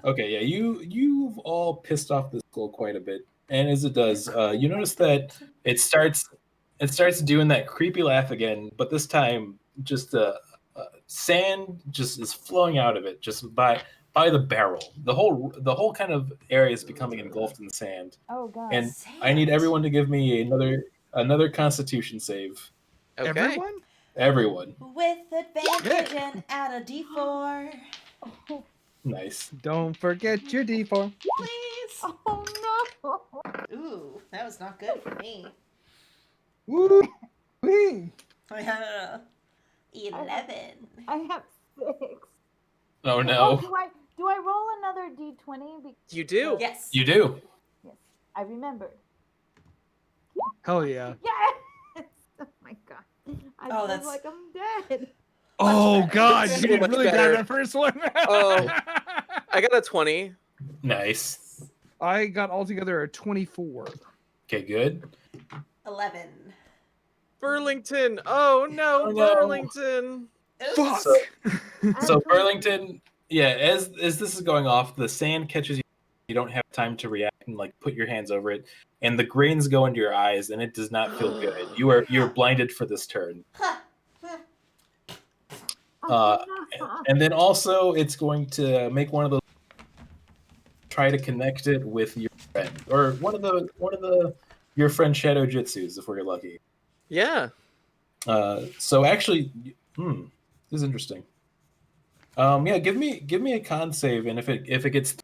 Okay. Yeah. You've all pissed off the skull quite a bit, and as it does, you notice that it starts doing that creepy laugh again, but this time just sand just is flowing out of it, just by the barrel. The whole kind of area is becoming engulfed in the sand. Oh god. And I need everyone to give me another Constitution save. Okay. Everyone? Everyone. With advantage and add a d4. Nice. Don't forget your D4. Please. Oh no. Ooh, that was not good for me. Woo! Wee. 11. I have 6. Oh Oh, no. do I roll another d20? You do. Yes. You do. Yes, I remember. Hell yeah. Yes! Oh my god. I Oh, feel that's- like I'm dead. Oh better. god, So you did much really better. bad that first one. Oh. I got a 20. Nice. I got altogether a 24. Okay, good. 11. Burlington. Oh no, Oh, no. Burlington. Fuck. So, I'm so 20. Burlington, yeah, as this is going off, the sand catches you. You don't have time to react and like put your hands over it, and the grains go into your eyes, and it does not feel good. You're blinded for this turn. And then also, it's going to make one of those try to connect it with your friend, or one of the your friend Shadow Jitsus, if we're lucky. Yeah. So actually, this is interesting. Yeah, give me a con save, and if it gets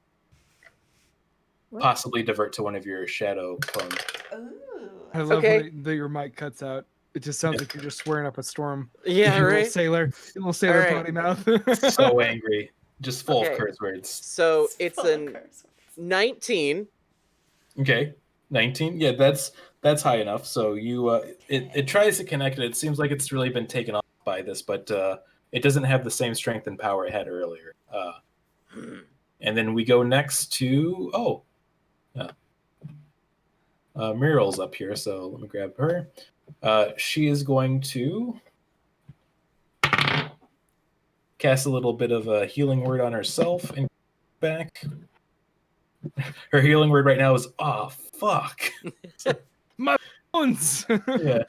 What? possibly divert to one of your shadow clones. Ooh. I love Okay. when your mic cuts out. It just sounds like you're just swearing up a storm. Yeah, You right. little sailor All right. potty mouth. So angry, just full Okay. of curse words. So it's Full of an curse. 19. Okay, 19. Yeah, that's high enough. So you it tries to connect it. It seems like it's really been taken off by this, but it doesn't have the same strength and power it had earlier. And then we go next to Muriel's up here, so let me grab her. She is going to cast a little bit of a healing word on herself and back. Her healing word right now is "oh fuck." Bones. Yeah.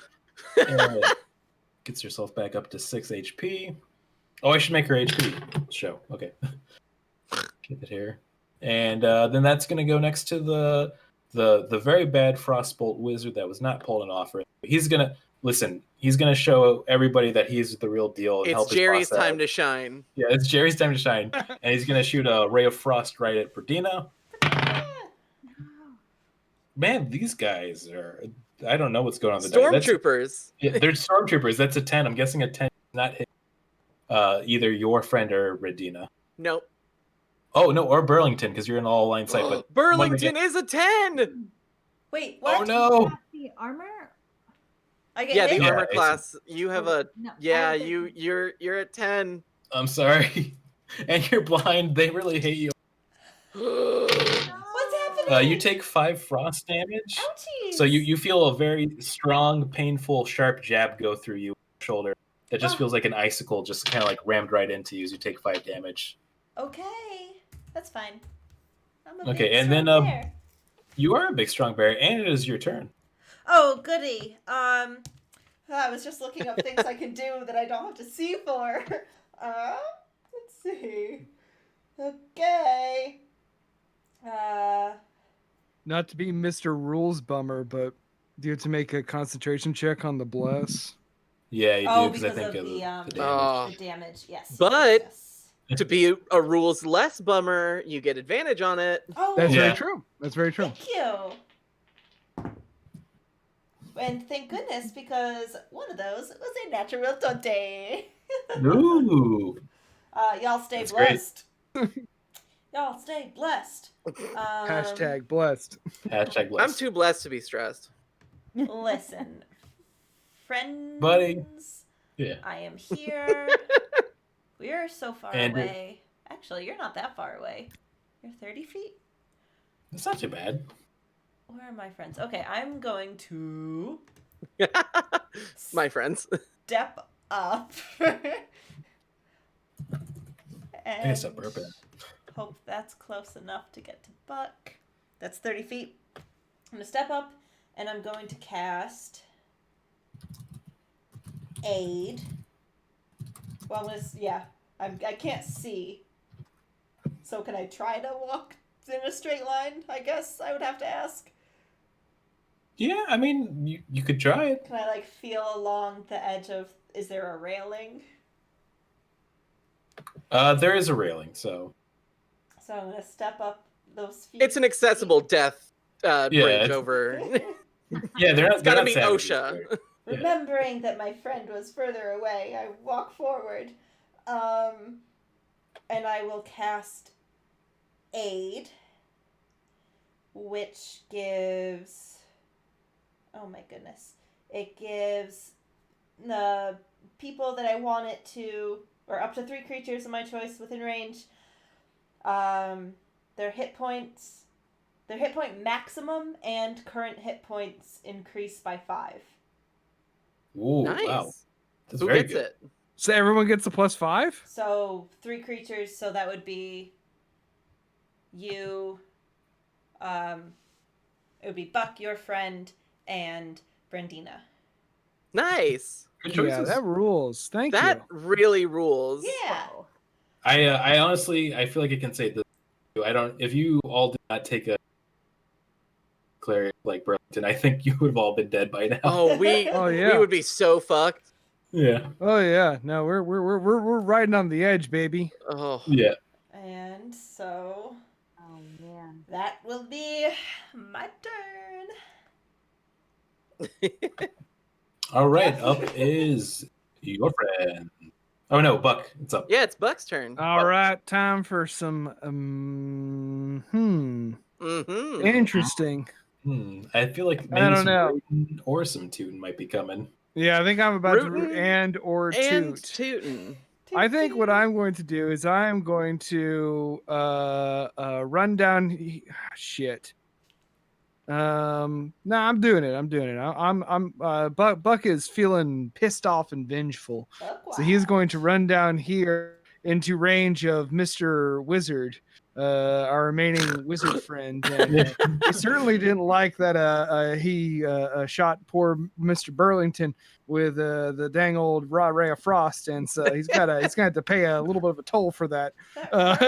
Gets herself back up to 6 HP. Oh, I should make her HP show. Okay. Get it here. And then that's going to go next to the very bad Frostbolt wizard that was not pulled an offer. He's going to listen. He's going to show everybody that he's the real deal. And It's help his Jerry's boss out. time to shine. Yeah, it's Jerry's time to shine. And he's going to shoot a ray of frost right at Brandina. Man, these guys are... I don't know what's going on. That's- Stormtroopers. Yeah, they're stormtroopers. That's a 10. I'm guessing a 10 is not hit either your friend or Brandina. Nope. Oh, no, or Burlington, because you're in all line sight. But Burlington is a 10. Wait, what? oh, no. The armor? I get Yeah, hit? the Yeah, armor it's- class. You have a No, yeah. I don't think- You're at 10. I'm sorry. And you're blind. They really hate you. What's happening? You take 5 frost damage. Ouchies. So you feel a very strong, painful, sharp jab go through your shoulder. That just feels like an icicle just kind of like rammed right into you as you take 5 damage. Okay. That's fine. I'm a Okay, big, and then strong bear. you are a big strong bear, and it is your turn. Oh, goody. I was just looking up things I can do that I don't have to see for. Let's see. Okay. Not to be Mr. Rules Bummer, but do you have to make a concentration check on the bless? Yeah, you do, because I because think of of the damage. the damage. Yes. But- yes. To be a rules less bummer, you get advantage on it. Oh, That's Yeah. very true. That's very true. thank you. And thank goodness, because one of those was a natural 20. Ooh. Y'all stay That's great. blessed. Y'all stay blessed. Hashtag blessed. Hashtag bless. I'm too blessed to be stressed. Listen, friends. Buddy. Yeah. I am here. We are so far And- away. Actually, you're not that far away. You're 30 feet? That's not too bad. Where are my friends? Okay, I'm going to My friends. step up. I guess I'm burping. Hope that's close enough to get to Buck. That's 30 feet. I'm going to step up, and I'm going to cast Aid. Well, I'm going to, yeah. I can't see. So can I try to walk in a straight line? I guess I would have to ask. Yeah, I mean, you could try it. Can I, like, feel along the edge of, is there a railing? There is a railing, so. So I'm going to step up those feet. It's an accessible death bridge it's- over. Yeah, they're not. It's gotta they're not be savages, OSHA. right? Yeah. Remembering that my friend was further away, I walk forward. And I will cast Aid, which gives... Oh my goodness. It gives the people that I want it to, or up to 3 creatures of my choice within range, their hit point maximum and current hit points increase by 5. Ooh, Nice. wow. That's Who very gets good. it? So everyone gets a +5? So 3 creatures, so that would be you, it would be Buck, your friend, and Brandina. Nice. Good Yeah, choices. that rules. Thank That you. really rules. Yeah. Wow. I honestly, I feel like I can say this. If you all did not take a cleric like Burlington, I think you would have all been dead by now. Oh, Oh we yeah. would be so fucked. Yeah. Oh yeah. No, we're riding on the edge, baby. Oh. Yeah. And so Oh man. that will be my turn. All right. Up is your friend. Oh no, Buck. It's up. Yeah, it's Buck's turn. All right, time for some Mm-hmm. interesting. I feel like I maybe don't some know. Rootin' or some Tootin' might be coming. Yeah, I think I'm about Rootin' to and or And toot. tootin'. I think what I'm going to do is I'm going to run down shit. No, I'm doing it. I'm Buck is feeling pissed off and vengeful. So he's going to run down here into range of Mr. Wizard, our remaining wizard friend. And, he certainly didn't like that he shot poor Mr. Burlington with the dang old raw ray of frost, and so he's gonna have to pay a little bit of a toll for that.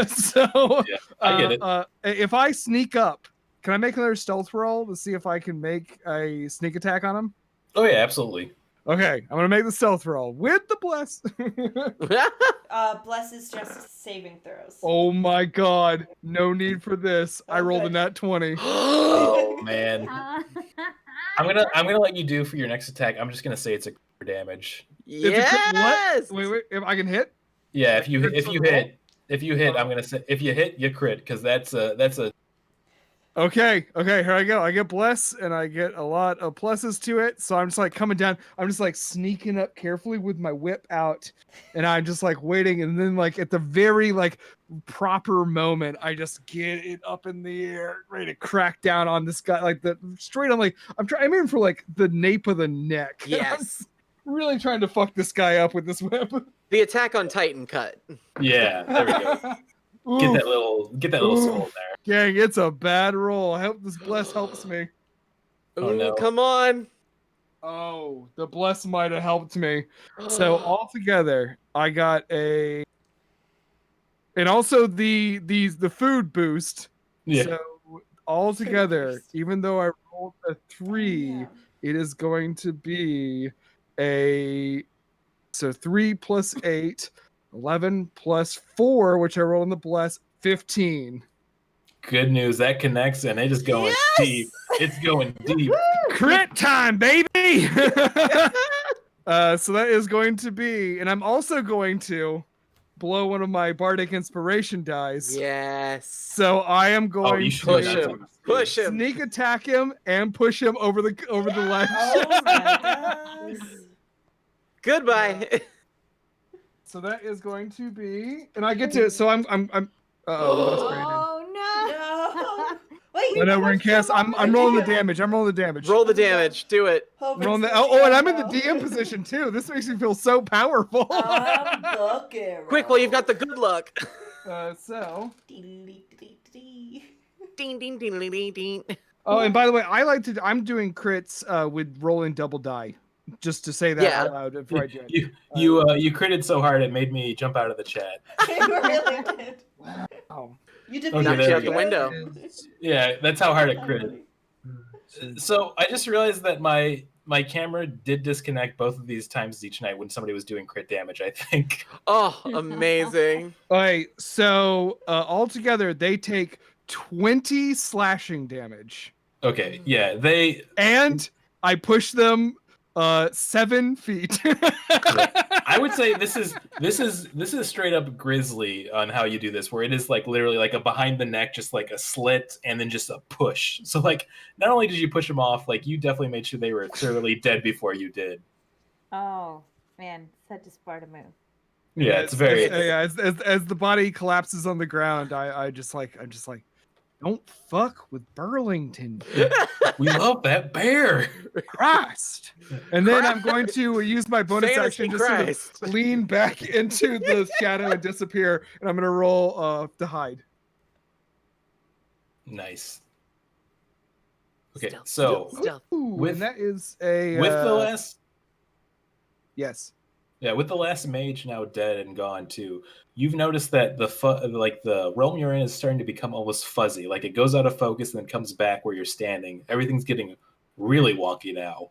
So Yeah, I get it. if I sneak up, can I make another stealth roll to see if I can make a sneak attack on him? Oh yeah, absolutely. Okay, I'm gonna make the stealth roll with the bless. Bless is just saving throws. Oh my god, no need for this. I rolled a Okay. nat 20. Oh man. I'm gonna let you do for your next attack. I'm just gonna say it's a crit damage. Yes. Wait, if I can hit? Yeah, if you Crits on hit, I'm gonna say if you hit, you crit because that's a Okay, here I go. I get bless and I get a lot of pluses to it. So I'm just like coming down. I'm just like sneaking up carefully with my whip out, and I'm just like waiting. And then like at the very like proper moment, I just get it up in the air, ready to crack down on this guy, like the straight on. Like I'm aiming for like the nape of the neck. Yes. I'm really trying to fuck this guy up with this whip. The Attack on Titan cut. yeah. There we go. Get that little Oof. soul there. Gang, it's a bad roll. I hope this bless helps me. Oh, Ooh, no. come on. Oh, the bless might have helped me. So altogether, I got a, and also the food boost. Yeah. So altogether, boost. even though I rolled a 3, Yeah. it is going to be so 3 plus 8, 11 plus 4, which I rolled in the bless, 15. Good news. That connects, and it is going Yes! deep. It's going deep. Crit time, baby! So that is going to be, and I'm also going to blow one of my bardic inspiration dice. Yes. So I am going you to should Push do that him. too. Push him. sneak attack him and push him over the ledge. Oh my gosh. Goodbye. So that is going to be, and I get to. So I'm. Uh-oh, we lost Brandon. Oh no! No. Wait, I know we're in pushed chaos. him I'm off. rolling the damage. I'm rolling the damage. Roll the damage. Do it. Hobart's Rolling the, pushing oh, and him I'm in the off. DM position too. This makes me feel so powerful. Book it, Quick, well, you've got the good luck. So. Ding, ding, ding, ding, ding, ding. Oh, and by the way, I'm doing crits with rolling double die, just to say that Yeah. out loud before I do it. You critted so hard it made me jump out of the chat. You really did. Oh. You Okay, defeated Knocked you there out we the go. window. Yeah, that's how hard it critted. So I just realized that my camera did disconnect both of these times each night when somebody was doing crit damage, I think. Oh, amazing. All right, so altogether they take 20 slashing damage, Okay, yeah, they and I push them 7 feet. I would say this is straight up Grizzly on how you do this, where it is like literally like a behind the neck, just like a slit, and then just a push. So like, not only did you push them off, like you definitely made sure they were thoroughly dead before you did. Oh man, such a Sparta move. Yeah, it's very. as the body collapses on the ground, I'm just like, don't fuck with Burlington, We love that bear. Christ. And then I'm going to use my bonus Fantasy action to sort Christ. of lean back into the shadow and disappear, and I'm going to roll to hide. Nice. Okay, Stealth, so stealth. Ooh, With- and that is a with the last yes. Yeah, with the last mage now dead and gone too, you've noticed that the realm you're in is starting to become almost fuzzy. Like it goes out of focus and then comes back where you're standing. Everything's getting really wonky now.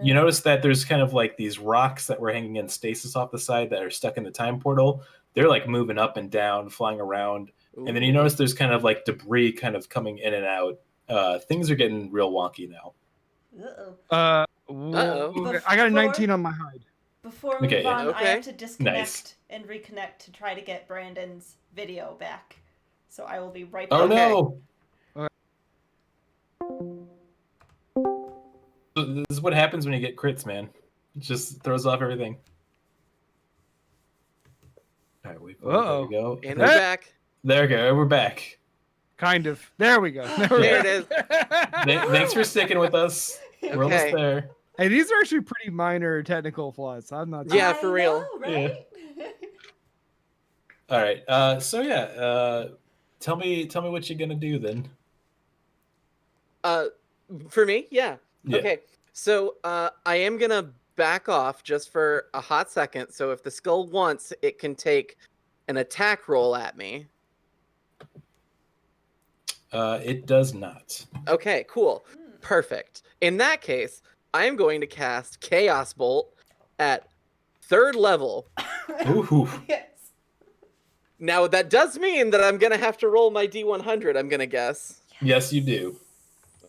You notice that there's kind of like these rocks that were hanging in stasis off the side that are stuck in the time portal. They're like moving up and down, flying around. And then you notice there's kind of like debris kind of coming in and out. Things are getting real wonky now. Uh-oh. I got a 19 on my hide. Before we Okay, move on, I okay. have to disconnect Nice. and reconnect to try to get Brandon's video back. So I will be right back. Oh Okay. no! Alright. So this is what happens when you get crits, man. It just throws off everything. All right, wait. Uh-oh. There we go. And we're back. There we go. We're back. Kind of. There we go. There it is. Thanks for sticking with us. We're almost Okay. there. Hey, these are actually pretty minor technical flaws. I'm not. Yeah, I for real. know, right? All right. So yeah. Tell me what you're gonna do then. For me, yeah. Yeah. Okay. So I am gonna back off just for a hot second. So if the skull wants, it can take an attack roll at me. It does not. Okay, cool. Perfect. In that case, I am going to cast Chaos Bolt at 3rd level. Ooh. Yes. Now, that does mean that I'm going to have to roll my D100, I'm going to guess. Yes, you do.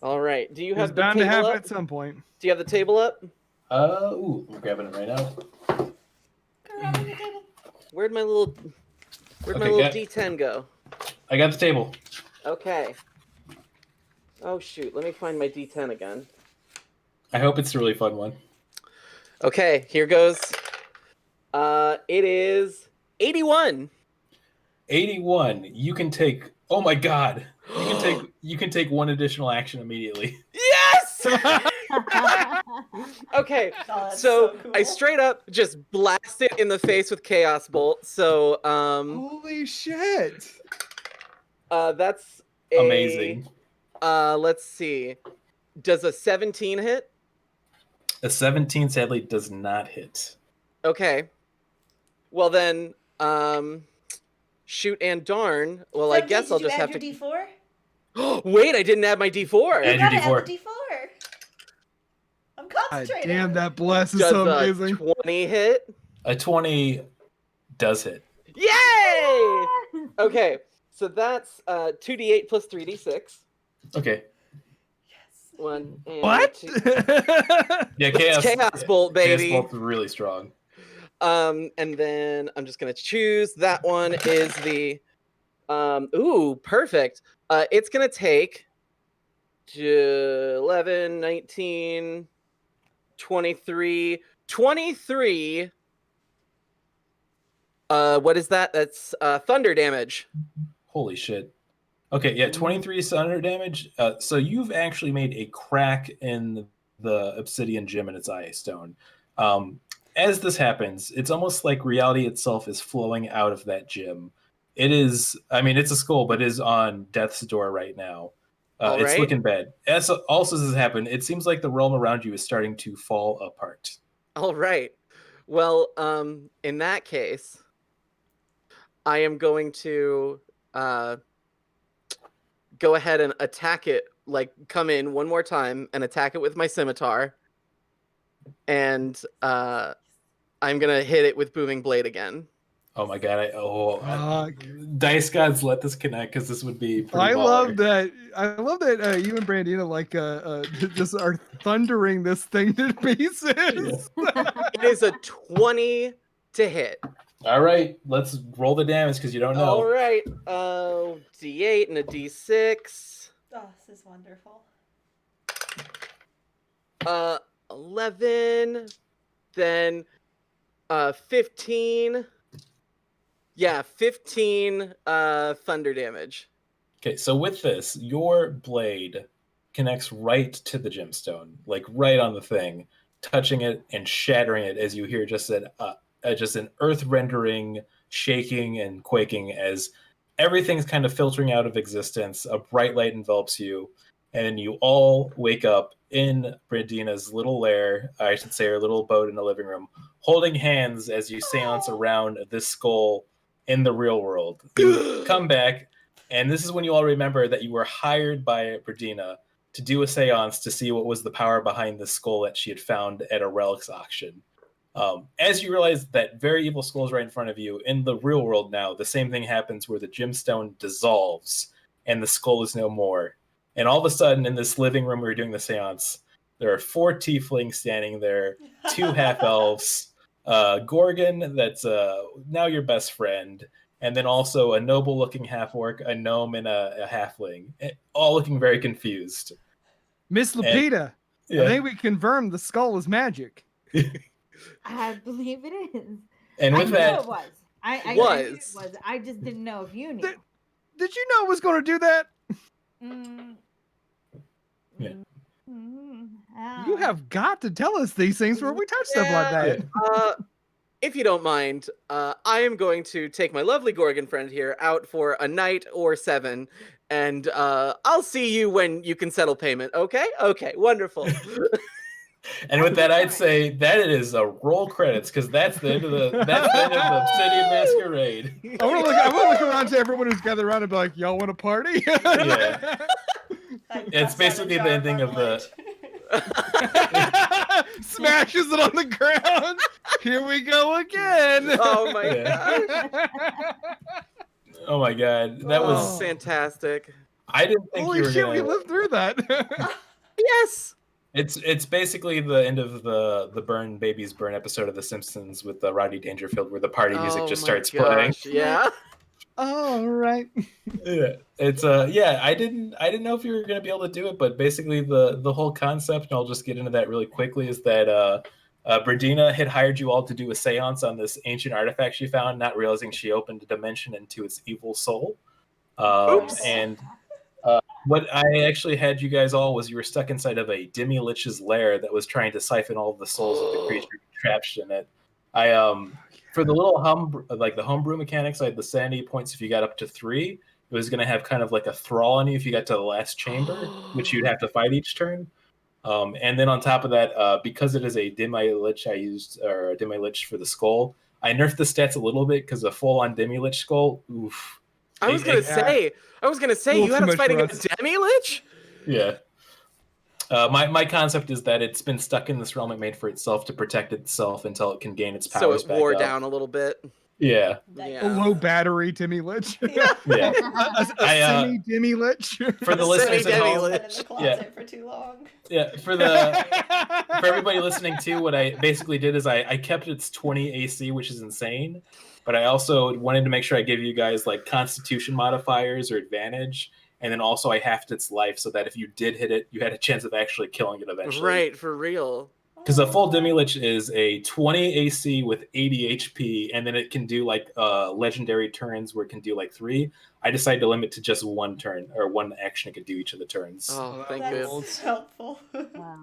All right. Do you It's have the bound to table happen up? at some point. Do you have the table up? I'm grabbing it right now. Where'd my little Okay, D10 go? I got the table. Okay. Oh shoot, let me find my D10 again. I hope it's a really fun one. Okay, here goes. It is 81. 81. You can take. Oh my god. You can take one additional action immediately. Yes! Okay, Oh, that's so cool. I straight up just blast it in the face with Chaos Bolt. So Holy shit! That's amazing. Let's see. Does a 17 hit? A 17 sadly does not hit. Okay. Well then, shoot and darn. Well, I guess I'll just have to. D4? Wait, I didn't add my D4. Add your Add D4. the D4. I'm God concentrating. damn, that bless is Does so a amazing. 20 hit? A 20 does hit. Yay! Okay, so that's 2d8 plus 3d6. Okay. Yes. 1 and What? 2. Yeah, chaos Bolt, baby. Chaos Bolt's really strong. And then I'm just gonna choose that one is the ooh, perfect. It's gonna take 11, 19, 23. What is that? That's thunder damage. Holy shit. Okay, yeah, 23 thunder damage. So you've actually made a crack in the obsidian gem in its eye stone. As this happens, it's almost like reality itself is flowing out of that gem. It is, I mean, it's a skull, but it is on death's door right now. It's looking bad. As also as this happened, it seems like the realm around you is starting to fall apart. All right. Well, in that case, I am going to go ahead and attack it, like come in one more time and attack it with my scimitar. And I'm going to hit it with booming blade again. Oh my god! Dice gods, let this connect because this would be. Pretty I baller. love that. I love that you and Brandina like just are thundering this thing to pieces. Yeah. It is a 20 to hit. All right, let's roll the damage because you don't know. All right. D8 and a D6. Oh, this is wonderful. 11, then 15. Yeah, 15 thunder damage. Okay, so with this, your blade connects right to the gemstone, like right on the thing, touching it and shattering it as you hear just an earth-rendering shaking and quaking as everything's kind of filtering out of existence. A bright light envelops you, and then you all wake up in Brandina's little lair, I should say her little boat in the living room, holding hands as you seance around this skull in the real world. You come back, and this is when you all remember that you were hired by Brandina to do a seance to see what was the power behind the skull that she had found at a relics auction. As you realize that very evil skull is right in front of you, in the real world now, the same thing happens where the gemstone dissolves and the skull is no more. And all of a sudden, in this living room where you're doing the seance, there are 4 tieflings standing there, 2 half-elves, Gorgon that's now your best friend, and then also a noble-looking half-orc, a gnome, and a halfling, all looking very confused. Miss Lupita, Yeah. I think we confirmed the skull is magic. I believe it is. And with I that, knew it was. I Was. knew it was. I just didn't know if you knew. Did you know it was going to do that? Yeah. You have got to tell us these things where we touch stuff like that. If you don't mind, I am going to take my lovely Gorgon friend here out for a night or 7, and I'll see you when you can settle payment. Okay? Okay, wonderful. and with that, I'd say that it is a roll credits because that's the end of the Obsidian Masquerade. I want to look around to everyone who's gathered around and be like, "Y'all want to party?" Yeah. It's basically the ending of the. Smashes it on the ground. Here we go again. Oh my Yeah. gosh. Oh my god, that was Fantastic. I didn't think Holy you were shit, gonna. we lived through that. Yes. It's basically the end of the Burn Babies Burn episode of The Simpsons with the Rodney Dangerfield, where the party music just my starts playing. gosh, yeah. All right. Yeah, it's yeah. I didn't know if you were gonna be able to do it, but basically the whole concept, and I'll just get into that really quickly, is that Brandina had hired you all to do a seance on this ancient artifact she found, not realizing she opened a dimension into its evil soul. And what I actually had you guys all was you were stuck inside of a demi-lich's lair that was trying to siphon all of the souls of the creature trapped in it. For the little the homebrew mechanics, I had the sanity points if you got up to 3. It it was going to have kind of like a thrall on you if you got to the last chamber, which you'd have to fight each turn. And then on top of that, because it is a Demi-Lich, I used a Demi-Lich for the skull. I nerfed the stats a little bit because a full-on Demi-Lich skull, oof. I was gonna say, you had us fighting a Demi-Lich? Yeah. My concept is that it's been stuck in this realm it made for itself to protect itself until it can gain its powers So it back wore up. down a little bit. Yeah. A low battery Demi-Lich. Yeah. a semi-Demi-Lich. For the listeners at home, Been in the closet for too long. Yeah, for everybody listening too, what I basically did is I kept its 20 AC, which is insane, but I also wanted to make sure I give you guys like Constitution modifiers or advantage, and then also I halved its life so that if you did hit it, you had a chance of actually killing it eventually. Right, for real. Because a full Demi-Lich is a 20 AC with 80 HP, and then it can do like legendary turns where it can do like 3. I decided to limit to just 1 turn, or 1 action it could do each of the turns. Oh, thank That's goodness. helpful. Wow.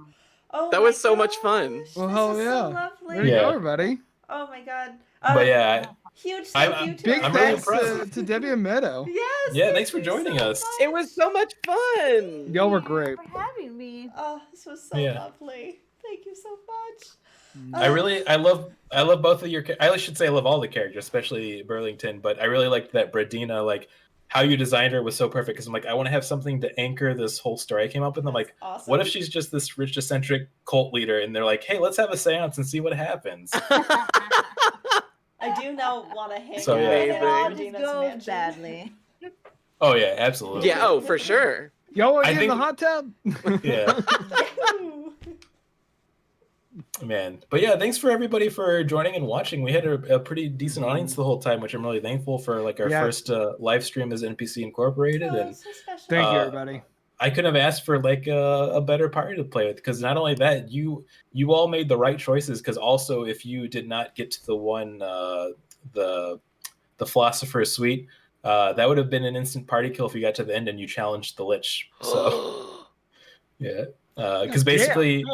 Oh, That was so much fun. Well, This hell is yeah. so lovely. There you go, everybody. Oh my god. But yeah, Huge I'm thank you to Big I'm our really thanks impressed. to Debbie and Meadow. Yes. Yeah, thank thanks for you joining so us. much. It was so much fun. Y'all were great. For having me. Oh, this was so Yeah. lovely. Thank you so much. I love both of your. I should say I love all the characters, especially Burlington. But I really liked that Brandina, like how you designed her was so perfect. Because I'm like, I want to have something to anchor this whole story I came up with. I'm like, awesome. what if she's just this rich, eccentric cult leader, and they're like, hey, let's have a seance and see what happens. I do now want to hang So, out yeah. in Amazing. All just Regina's goes mansion. badly. Oh yeah, absolutely. Yeah, oh, for sure. Y'all want I to get in the think- hot tub? Yeah. Yahoo! Man, but yeah, thanks for everybody for joining and watching. We had a pretty decent audience the whole time, which I'm really thankful for. Like our Yeah. first live stream as NPC Incorporated, Oh, and so special. Thank you, Uh, everybody. I couldn't have asked for like a better party to play with. Because not only that, you all made the right choices. Because also, if you did not get to the one the Philosopher's Suite, that would have been an instant party kill if you got to the end and you challenged the Lich. So yeah, because basically.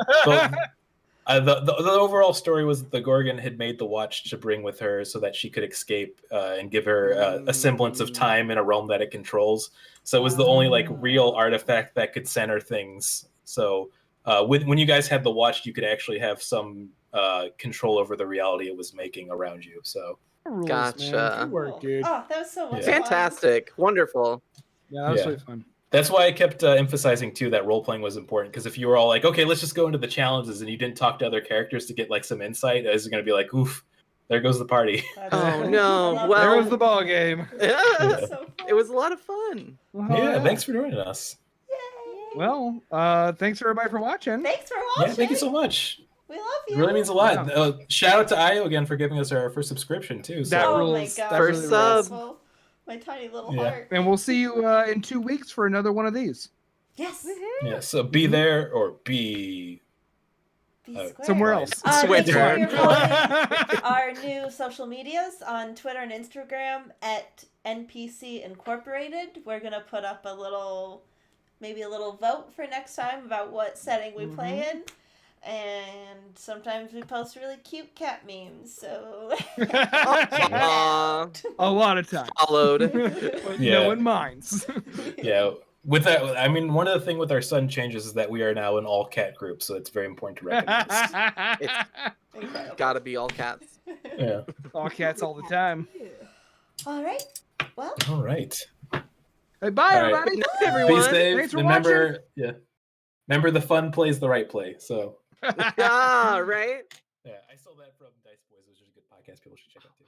The overall story was that the Gorgon had made the watch to bring with her so that she could escape and give her a semblance of time in a realm that it controls. So it was the only like real artifact that could center things. So when you guys had the watch, you could actually have some control over the reality it was making around you. So Rules, Gotcha. Man. Good work, dude. Oh, that was so much Yeah. fun. Fantastic. Wonderful. Yeah, that was Yeah. really fun. that's why I kept emphasizing too that role playing was important. Because if you were all like, okay, let's just go into the challenges, and you didn't talk to other characters to get like some insight, it's going to be like, oof, there goes the party. That's Oh, cool. no. I love Well- There that. was the ball game. That was so fun. It was a lot of fun. Well, Yeah, thanks for joining us. Yay. Well, thanks everybody for watching. Thanks for watching. Yeah, thank you so much. We love you. It really means a lot. Yeah. Shout out to Io again for giving us our first subscription too. So. That Oh rules. my god. That First really sub. rules. My tiny little Yeah. heart. And we'll see you in 2 weeks for another one of these. Yes. Yeah, so be there or be Be square. Somewhere else. Make sure Square. you're following our new social medias on Twitter and Instagram at NPC Incorporated. We're gonna put up maybe a little vote for next time about what setting we play in. And sometimes we post really cute cat memes, so Aw. A lot of time. Followed. But Yeah. no one minds. Yeah. With that, I mean, one of the things with our sudden changes is that we are now an all cat group, so it's very important to recognize. incredible. Gotta be all cats. Yeah. All cats all the time. All right. Well, All right. Hey, bye, All right. everybody. Good night, Be everyone. safe. Thanks for Remember, remember the fun plays the right play. So Ah, right? yeah, I stole that from Dice Boys, which is a good podcast. People should check out too.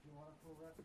You want a full record?